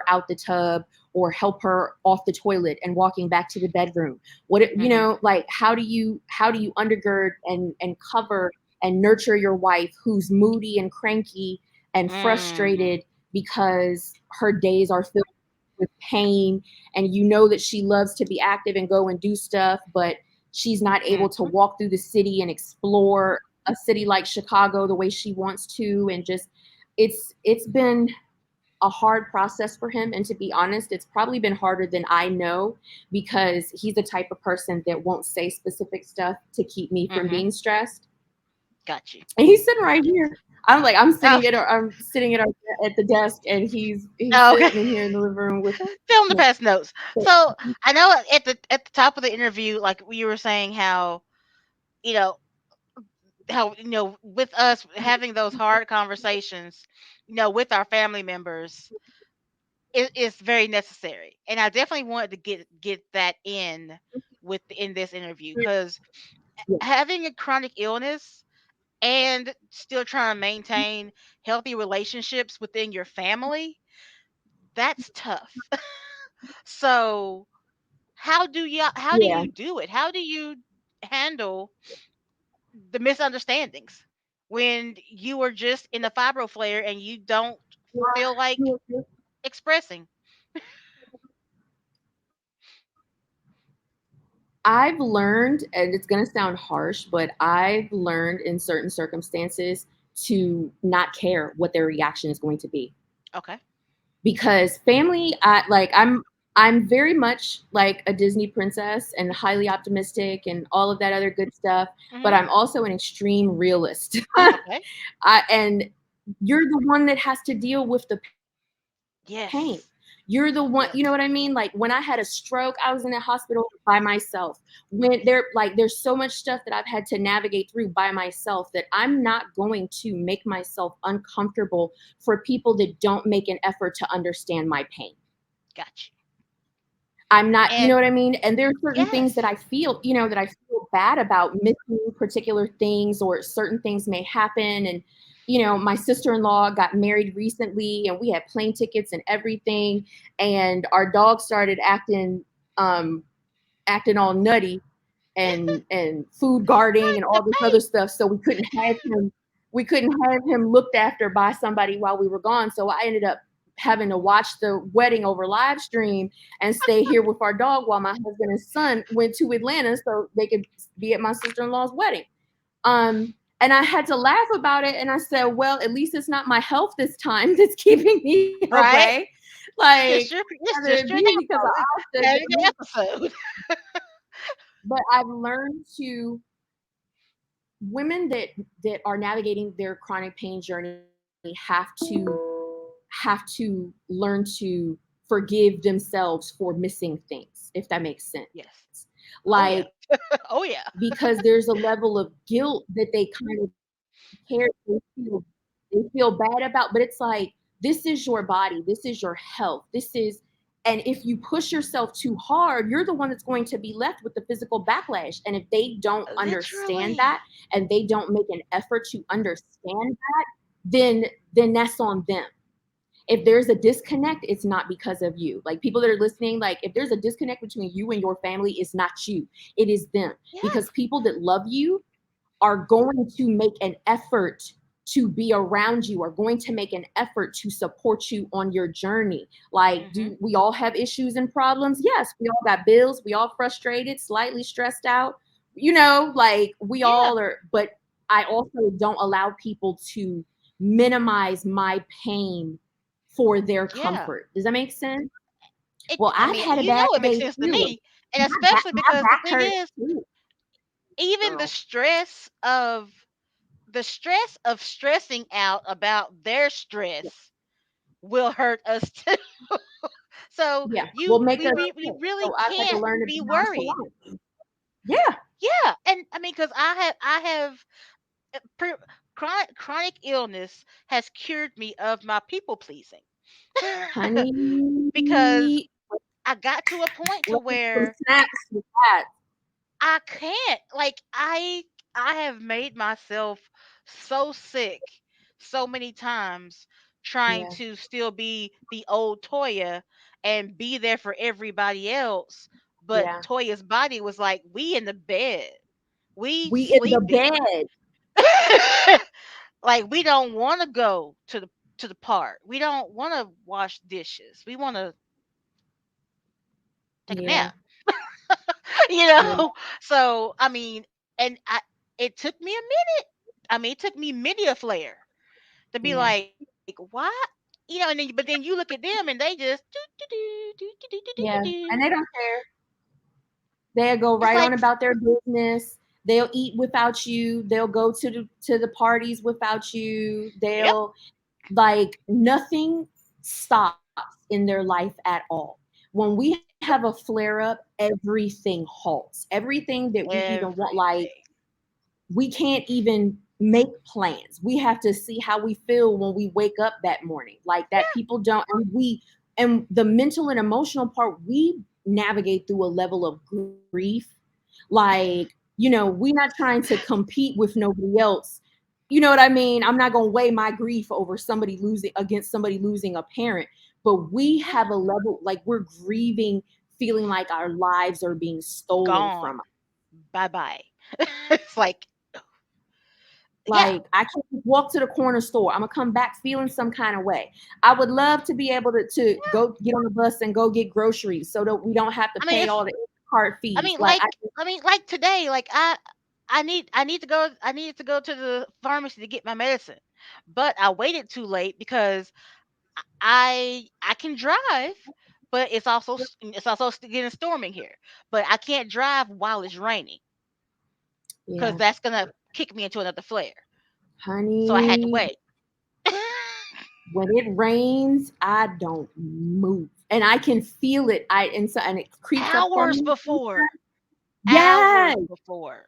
S2: or needs to or help her off the toilet and walking back to the bedroom?
S1: Mhm.
S2: Like how do you undergird and cover and nurture your wife who's moody and cranky and
S1: Mhm.
S2: frustrated because her days are filled with pain, and you know that she loves to be active and go and do stuff, but she's not able to
S1: Mhm.
S2: walk through the city and explore a city like Chicago the way she wants to. And just it's been a hard process for him, and to be honest, it's probably been harder than I know, because he's the type of person that won't say specific stuff to keep me from
S1: Mhm.
S2: being stressed.
S1: Got you.
S2: And he's sitting right here. I'm like,
S1: Oh,
S2: I'm sitting at the desk, and he's
S1: oh, okay.
S2: sitting in here in the living room with
S1: Tell him to
S2: me.
S1: pass notes.
S2: So,
S1: So I know at the top of the interview, like we were saying, how you know with us having those hard conversations, with our family members, is very necessary, and I definitely wanted to get that in this interview, because
S2: yeah,
S1: having a chronic illness and still trying to maintain healthy relationships within your family, that's tough. So how do
S2: yeah.
S1: you do it? How do you handle the misunderstandings when you are just in a fibro flare and you don't feel like expressing?
S2: I've learned, and it's going to sound harsh, but I've learned in certain circumstances to not care what their reaction is going to be,
S1: Okay.
S2: because family, I'm very much like a Disney princess and highly optimistic and all of that other good stuff, but
S1: Mhm.
S2: I'm also an extreme realist.
S1: Okay.
S2: And you're the one that has to deal with the pain. You're the
S1: Yes.
S2: one, you know what I mean? Like
S1: Yes.
S2: when I had a stroke, I was in a hospital by myself. There's so much stuff that I've had to navigate through by myself, that I'm not going to make myself uncomfortable for people that don't make an effort to understand my pain.
S1: Got you.
S2: I'm not, you
S1: And
S2: know what I mean? And there are certain things that
S1: yes.
S2: I feel, that I feel bad about missing particular things, or certain things may happen. And, my sister-in-law got married recently, and we had plane tickets and everything. And our dog started um, acting all nutty, and food guarding and
S1: The
S2: all this other
S1: pain.
S2: stuff. So we couldn't have him looked after by somebody while we were gone. So I ended up having to watch the wedding over live stream and stay here with our dog while my husband and son went to Atlanta so they could be at my sister-in-law's wedding. And I had to laugh about it, and I said, well, at least it's not my health this time that's keeping me
S1: Right?
S2: away. Like,
S1: It's
S2: rather
S1: just
S2: it
S1: your
S2: be because
S1: downfall. It's
S2: I said,
S1: having an episode.
S2: but I've learned to women that are navigating their chronic pain journey have to learn to forgive themselves for missing things, if that makes sense.
S1: Yes. Oh
S2: Like,
S1: yeah. Oh yeah.
S2: because there's a level of guilt that they kind of care, they feel bad about, but it's like, this is your body, this is your health, this is, and if you push yourself too hard, you're the one that's going to be left with the physical backlash. And if they don't understand
S1: Literally.
S2: that, and they don't make an effort to understand that, then that's on them. If there's a disconnect, it's not because of you. Like, people that are listening, like, if there's a disconnect between you and your family, it's not you, it is them.
S1: Yeah.
S2: Because people that love you are going to make an effort to be around you, are going to make an effort to support you on your journey. Like,
S1: Mhm.
S2: do we all have issues and problems? Yes, we all got bills, we all frustrated, slightly stressed out, like we
S1: Yeah.
S2: all are. But I also don't allow people to minimize my pain for their
S1: Yeah.
S2: comfort. Does that make sense?
S1: It
S2: Well,
S1: I
S2: I've
S1: mean,
S2: had a bad
S1: it makes
S2: day
S1: sense to
S2: too.
S1: me. And
S2: My back,
S1: especially
S2: my
S1: because the
S2: back
S1: thing
S2: hurts
S1: is,
S2: too,
S1: even
S2: girl.
S1: the stress of stressing out about their stress will hurt us too. So
S2: Yeah, will make us
S1: we
S2: sick.
S1: really
S2: So I've had to
S1: can't
S2: learn to be
S1: be worried.
S2: nonchalant. Yeah,
S1: Yeah, and I mean, because I have per, chronic illness has cured me of my people pleasing. Because
S2: honey,
S1: I got to a point to
S2: let's get some
S1: where
S2: snacks with that.
S1: I can't. Like, I have made myself so sick so many times trying
S2: Yeah,
S1: to still be the old Toya, and be there for everybody else. But
S2: Yeah.
S1: Toya's body was like, we in the bed, we
S2: We in the
S1: sleeping.
S2: bed.
S1: Like we don't want to go to the park. We don't want to wash dishes. We want to take a
S2: Yeah.
S1: nap. you
S2: Yeah.
S1: know. So I mean, and it took me a minute. I mean, it took me many a flare to be
S2: Yeah.
S1: like, what? And then but then you look at them and they just do do do do do do do do
S2: Yeah.
S1: do.
S2: And they don't care. They'll go
S1: It's
S2: right
S1: like,
S2: on about their business. They'll eat without you. They'll go to the parties without you.
S1: yep,
S2: They'll like nothing stops in their life at all. When we have a flare up, everything halts. Everything that we even want, like
S1: everything.
S2: we can't even make plans. We have to see how we feel when we wake up that morning. Like that people don't and the mental and emotional part, we navigate through a level of grief. Like, we're not trying to compete with nobody else. You know what I mean? I'm not gonna weigh my grief over somebody losing against somebody losing a parent. But we
S1: Yeah,
S2: have a level like we're grieving, feeling like our lives are being stolen
S1: gone.
S2: from us.
S1: Bye bye. It's like, yeah.
S2: Like I can't just walk to the corner store. I'm gonna come back feeling some kind of way. I would love to be able to go get on the bus and go get groceries so that we don't have to
S1: I mean,
S2: pay
S1: it's
S2: all the card
S1: I
S2: fees.
S1: mean,
S2: Like
S1: like I mean, like today, like I need to go. I needed to go to the pharmacy to get my medicine, but I waited too late because I can drive, but it's also getting storming here. But I can't drive while it's raining because
S2: yeah,
S1: that's gonna kick me into another flare. So I had to
S2: honey,
S1: wait.
S2: when it rains, I don't move, and I can feel it. And it creeps up on
S1: hours
S2: me.
S1: before,
S2: Yeah,
S1: hours before.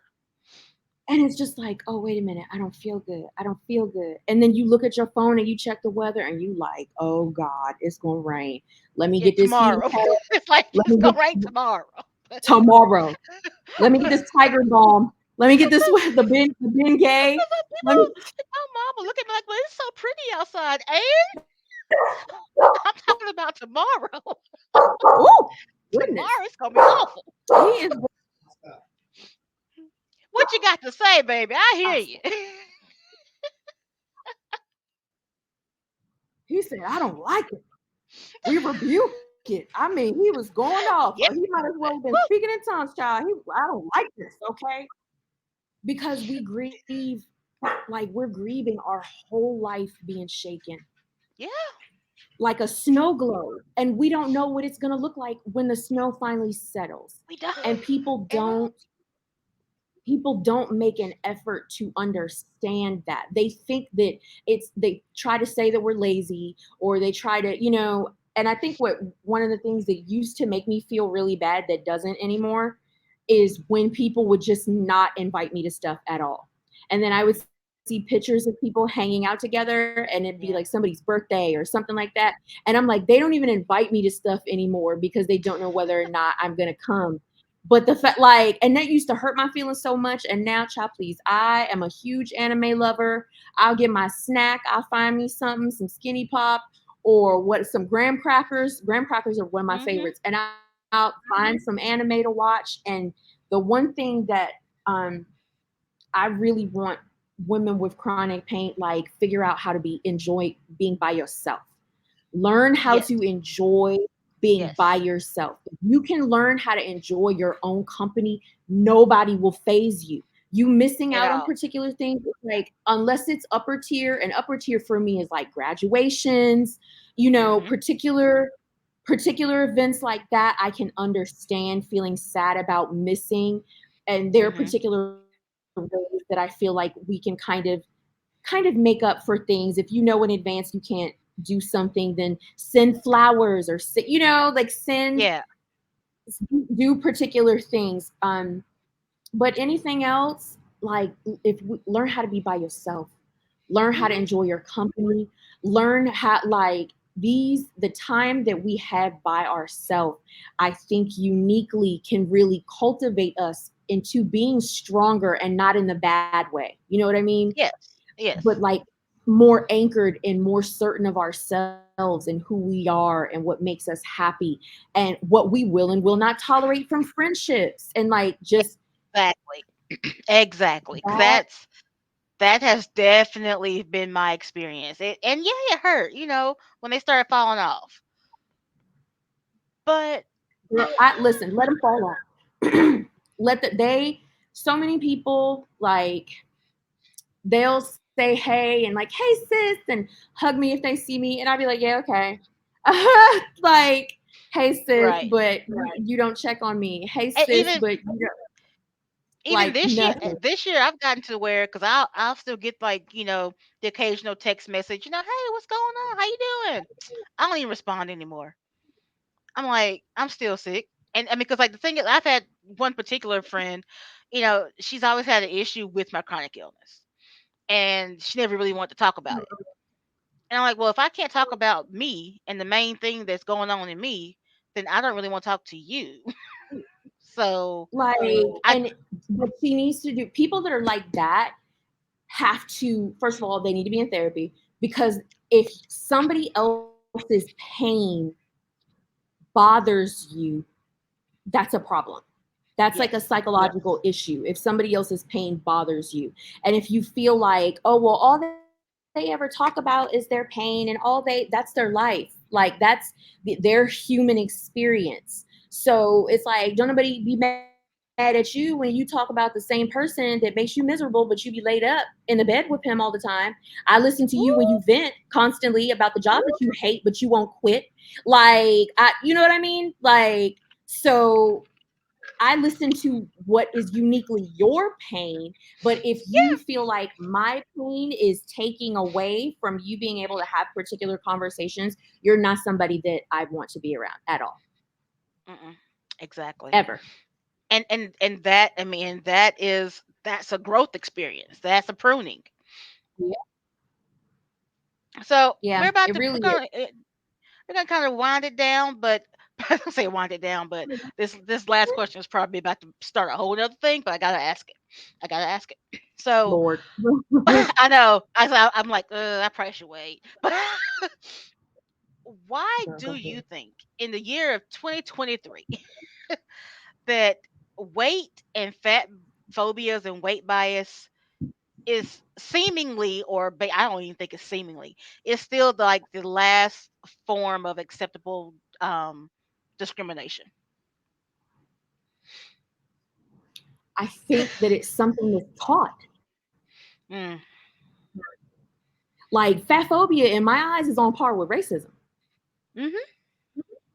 S2: and it's just like, oh, wait a minute, I don't feel good. I don't feel good. And then you look at your phone and you check the weather and you like, oh God, it's gonna rain. Let me
S1: Yeah,
S2: get this heating
S1: tomorrow.
S2: pad.
S1: It's like
S2: Let
S1: it's
S2: me
S1: gonna
S2: get
S1: rain tomorrow.
S2: tomorrow. Let me get this tiger balm. Let me get this the Bengay. Let me.
S1: People, oh, mama, look at me like, well, it's so pretty outside. And I'm talking about tomorrow.
S2: Oh goodness,
S1: Tomorrow it's gonna be awful.
S2: he is.
S1: What you got to say, baby? I hear you.
S2: He said, I don't like it. We rebuke it. I mean, he was going off. He
S1: Yep.
S2: might as well have been
S1: Woo.
S2: speaking in tongues, child. I don't like this, okay? Because we grieve, like we're grieving our whole life being shaken,
S1: Yeah,
S2: like a snow globe, and we don't know what it's gonna look like when the snow finally settles.
S1: we don't.
S2: And
S1: And
S2: people don't make an effort to understand that. They think that they try to say that we're lazy, or they try to, and I think what one of the things that used to make me feel really bad that doesn't anymore is when people would just not invite me to stuff at all. And then I would see pictures of people hanging out together and it'd be like
S1: yeah,
S2: somebody's birthday or something like that. And I'm like, they don't even invite me to stuff anymore because they don't know whether or not I'm going to come. But the fact, like, and that used to hurt my feelings so much. And now, child, please, I am a huge anime lover. I'll get my snack. I'll find me something, some skinny pop, or some graham crackers. Graham crackers are one of my
S1: mhm,
S2: favorites. And I'll find some anime to watch. And the one thing that um, I really want women with chronic pain, like, figure out how to enjoy being by yourself. Learn how
S1: yes,
S2: to enjoy being by
S1: yes,
S2: yourself. If you can learn how to enjoy your own company, nobody will phase you. You missing
S1: at
S2: out on
S1: all.
S2: particular things, like, unless it's upper tier, and upper tier for me is like graduations,
S1: Mhm,
S2: particular events like that. I can understand feeling sad about missing, and there are
S1: mhm,
S2: particular ways that I feel like we can kind of make up for things. If you know in advance you can't do something, then send flowers, or like send
S1: yeah,
S2: do particular things. But anything else, like, if we learn how to be by yourself, learn how to
S1: mhm,
S2: enjoy your company, learn how, like, the time that we have by ourselves, I think uniquely can really cultivate us into being stronger, and not in the bad way. You know what I mean?
S1: yes,
S2: But
S1: yes,
S2: like more anchored and more certain of ourselves and who we are and what makes us happy and what we will and will not tolerate from friendships and like just
S1: Exactly. Exactly. 'Cause
S2: that.
S1: that has definitely been my experience. And yeah, it hurt, when they started falling off. But
S2: Girl, listen, let them fall off. They so many people like they'll say hey and like hey sis and hug me if they see me and I'll be like yeah okay. Like hey sis
S1: right.
S2: but you don't check on me, hey
S1: And
S2: sis but you don't
S1: even
S2: like
S1: this year,
S2: nothing.
S1: I've gotten to where, because I'll still get, like, the occasional text message, hey, what's going on? How you doing? I don't even respond anymore. I'm like, I'm still sick. And I mean, because, like, the thing is, I've had one particular friend, she's always had an issue with my chronic illness, and she never really wanted to talk about it. And I'm like, well, if I can't talk about me and the main thing that's going on in me, then I don't really want to talk to you. So
S2: Like
S1: I,
S2: and what she needs to do, people that are like that have to, first of all, they need to be in therapy because if somebody else's pain bothers you, that's a problem. That's like a
S1: yes.
S2: psychological issue if somebody else's pain bothers you. And if you feel like, oh, well, all they ever talk about is their pain and that's their life. Like that's their human experience. So it's like, don't nobody be mad at you when you talk about the same person that makes you miserable, but you be laid up in the bed with him all the time. I listen to you when you vent constantly about the job that you hate, but you won't quit. Like, you know what I mean? Like, so I listen to what is uniquely your pain, but if you feel like my pain is taking away from you being able to have particular conversations, you're not somebody that I want to be around at all,
S1: Mm-mm. Exactly.
S2: ever.
S1: And that, I mean, that's a growth experience. That's a pruning.
S2: Yeah,
S1: So
S2: yeah, it really is.
S1: we're gonna kind of wind it down, but I don't say wind it down, but this last question is probably about to start a whole other thing, but I gotta ask it. I gotta ask it. So
S2: Lord.
S1: I know I'm like, I probably should wait, but why
S2: Girl,
S1: do
S2: go
S1: you
S2: ahead.
S1: think in the year of 2023 that weight and fat phobias and weight bias is seemingly, I don't even think it's seemingly, it's still like the last form of acceptable discrimination?
S2: I think that it's something that's taught.
S1: Mm,
S2: Like fat phobia in my eyes is on par with racism.
S1: mm-hmm,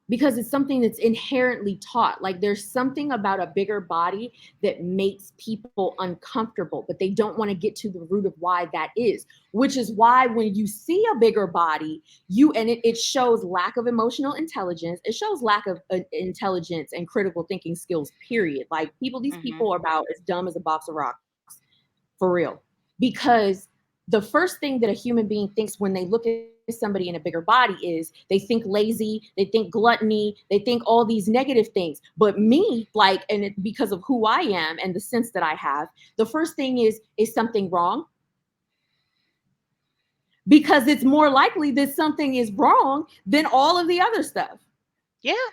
S2: Because it's something that's inherently taught. Like there's something about a bigger body that makes people uncomfortable, but they don't want to get to the root of why that is, which is why when you see a bigger body, it shows lack of emotional intelligence. It shows lack of intelligence and critical thinking skills, period. Like these
S1: mm-hmm,
S2: people are about as dumb as a box of rocks, for real. Because the first thing that a human being thinks when they look at somebody in a bigger body is they think lazy, they think gluttony, they think all these negative things. But me, like, and because of who I am and the sense that I have, the first thing is something wrong? Because it's more likely that something is wrong than all of the other stuff.
S1: yeah,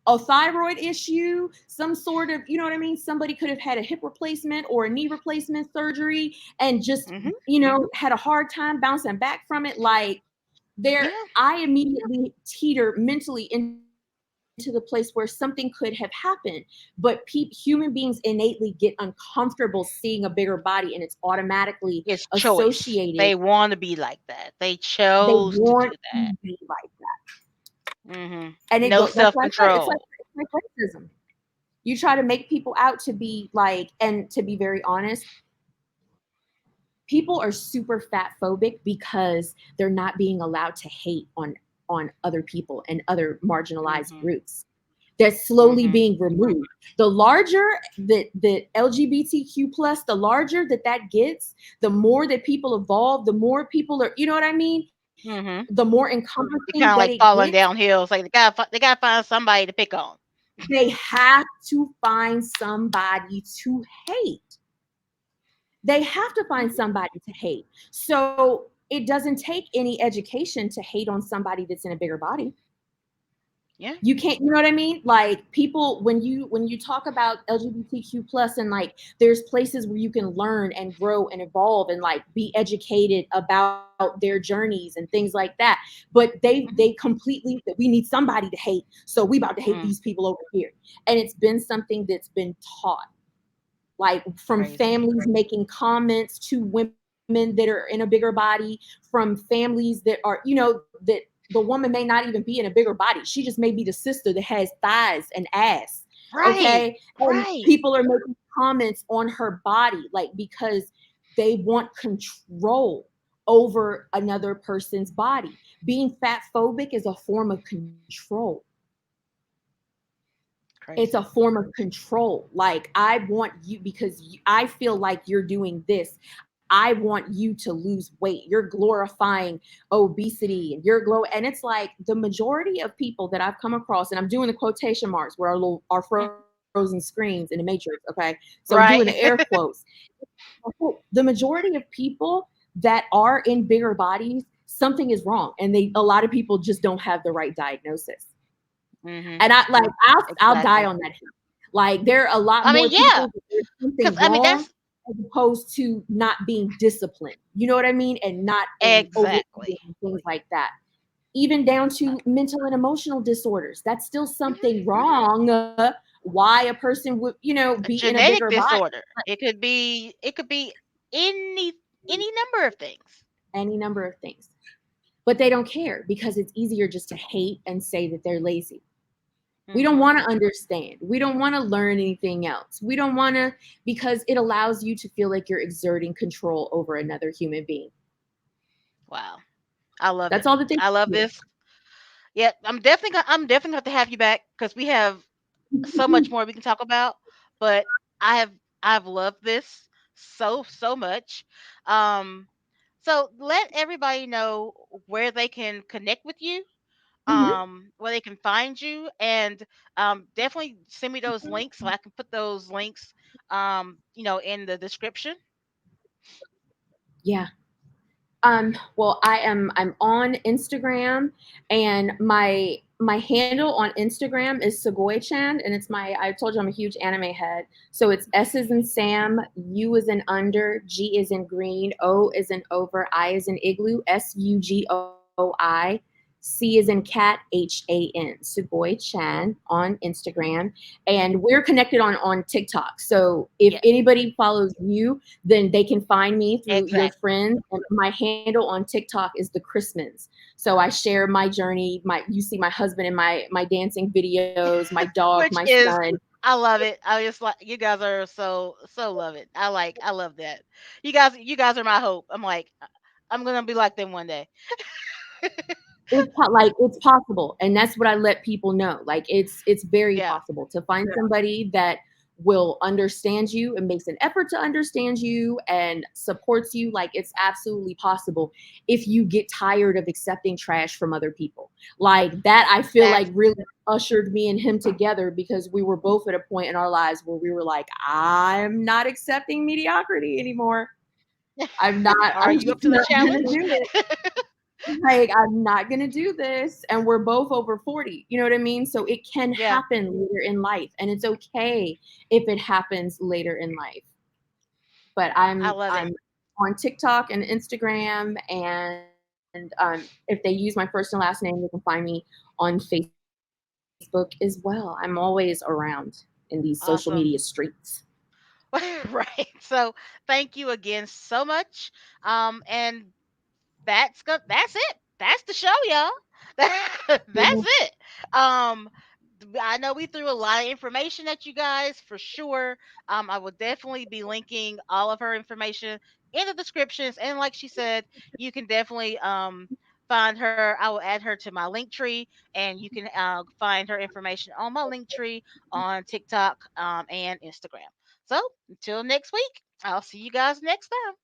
S2: A thyroid issue, some sort of, you know what I mean? Somebody could have had a hip replacement or a knee replacement surgery and just,
S1: mm-hmm,
S2: had a hard time bouncing back from it. Like
S1: yeah,
S2: I immediately teeter mentally into the place where something could have happened. But human beings innately get uncomfortable seeing a bigger body and it's automatically
S1: it's choice.
S2: associated.
S1: They want to be like that. They
S2: They
S1: chose to
S2: want
S1: do that.
S2: to be like that.
S1: Mm-hmm.
S2: And it
S1: No
S2: goes, that's
S1: self
S2: what I said. It's
S1: control.
S2: like racism. You try to make people out to be like, and to be very honest, people are super fat phobic because they're not being allowed to hate on other people and other marginalized
S1: Mm-hmm,
S2: groups. That's slowly
S1: mm-hmm,
S2: being removed. The larger that LGBTQ plus, the larger that gets, the more that people evolve, the more people are, you know what I mean?
S1: mm-hmm.
S2: The more
S1: It's
S2: encompassing
S1: kind of
S2: that
S1: like
S2: it
S1: falling
S2: gets,
S1: downhill. It's like they gotta find somebody to pick on.
S2: they have to find somebody to hate. They have to find somebody to hate. So it doesn't take any education to hate on somebody that's in a bigger body.
S1: Yeah.
S2: You can't, you know what I mean? Like, people, when you talk about LGBTQ plus, and like there's places where you can learn and grow and evolve and like be educated about their journeys and things like that. But they
S1: Hmm.
S2: completely, that we need somebody to hate, so we about to hate
S1: Mm,
S2: these people over here. And it's been something that's been taught, like from
S1: crazy.
S2: families making comments to women that are in a bigger body, from families that are, that the woman may not even be in a bigger body. She just may be the sister that has thighs and ass.
S1: Right.
S2: Okay. And
S1: Right.
S2: people are making comments on her body, like, because they want control over another person's body. Being fat phobic is a form of control. It's a
S1: Crazy.
S2: form of control. Like, I want you, because I feel like you're doing this. I want you to lose weight. You're glorifying obesity, and and it's like the majority of people that I've come across, and I'm doing the quotation marks where our
S1: Mm,
S2: frozen screens in the Matrix. Okay, so I'm doing the air
S1: right.
S2: quotes. The majority of people that are in bigger bodies, something is wrong, and a lot of people just don't have the right diagnosis.
S1: Hmm.
S2: And I'll die
S1: Exactly.
S2: on that hill. Like, there are a lot
S1: I mean,
S2: more
S1: yeah,
S2: people that there's
S1: because
S2: something
S1: I mean
S2: wrong,
S1: that's
S2: as opposed to not being disciplined. You know what I mean? And not in overeating
S1: exactly.
S2: and things like that. Even down to mental and emotional disorders. That's still
S1: Mhm.
S2: something wrong. Why a person would, be
S1: A
S2: in a bigger
S1: genetic
S2: body.
S1: disorder. It could be any number of things.
S2: Any number of things. But they don't care, because it's easier just to hate and say that they're lazy. We don't
S1: Hmm.
S2: want to understand. We don't want to learn anything else. We don't want to, because it allows you to feel like you're exerting control over another human being.
S1: Wow, I love
S2: That's
S1: it.
S2: all that they
S1: I love
S2: do.
S1: this. Yeah, I'm definitely going to have you back because we have so much more we can talk about. But I have I've loved this so much. Um, so let everybody know where they can connect with you,
S2: Mhm.
S1: where they can find you, and definitely send me those links so I can put those links, in the description.
S2: Yeah. Well, I'm on Instagram, and my handle on Instagram is Segoy-chan, and I told you I'm a huge anime head. So it's S is in Sam, U is in under, G is in green, O is in over, I is in igloo, Sugoi, C is in cat, HAN. Sugoi-chan on Instagram. And we're connected on TikTok. So if
S1: Yeah,
S2: anybody follows you, then they can find me through your
S1: exactly.
S2: friends. And my handle on TikTok is the Christmons. So I share my journey. You see my husband in my dancing videos, my dog, my
S1: Which is,
S2: son.
S1: I love it. I just like you guys are so love it. I love that. You guys are my hope. I'm like I'm gonna be like them one day.
S2: Like, it's possible, and that's what I let people know. Like, it's very
S1: Yeah,
S2: possible to find somebody that will understand you and makes an effort to understand you and supports you. Like, it's absolutely possible if you get tired of accepting trash from other people. Like, that, I feel like,
S1: that's
S2: really ushered me and him together, because we were both at a point in our lives where we were like, I'm not accepting mediocrity anymore.
S1: are
S2: I'm
S1: you
S2: just
S1: up to the
S2: not gonna
S1: challenge?
S2: do it. Like, I'm not going to do this. And we're both over 40. You know what I mean? So it can
S1: Yeah,
S2: happen later in life. And it's okay if it happens later in life. But
S1: I
S2: I'm
S1: love it.
S2: I'm on TikTok and Instagram. And if they use my first and last name, they can find me on Facebook as well. I'm always around in these social media streets.
S1: Awesome. Right. So thank you again so much. And that's it. That's the show, y'all. That's it. Um I know we threw a lot of information at you guys for sure. I will definitely be linking all of her information in the descriptions. And like she said, you can definitely find her. I will add her to my link tree, and you can find her information on my link tree on TikTok and Instagram. So until next week, I'll see you guys next time.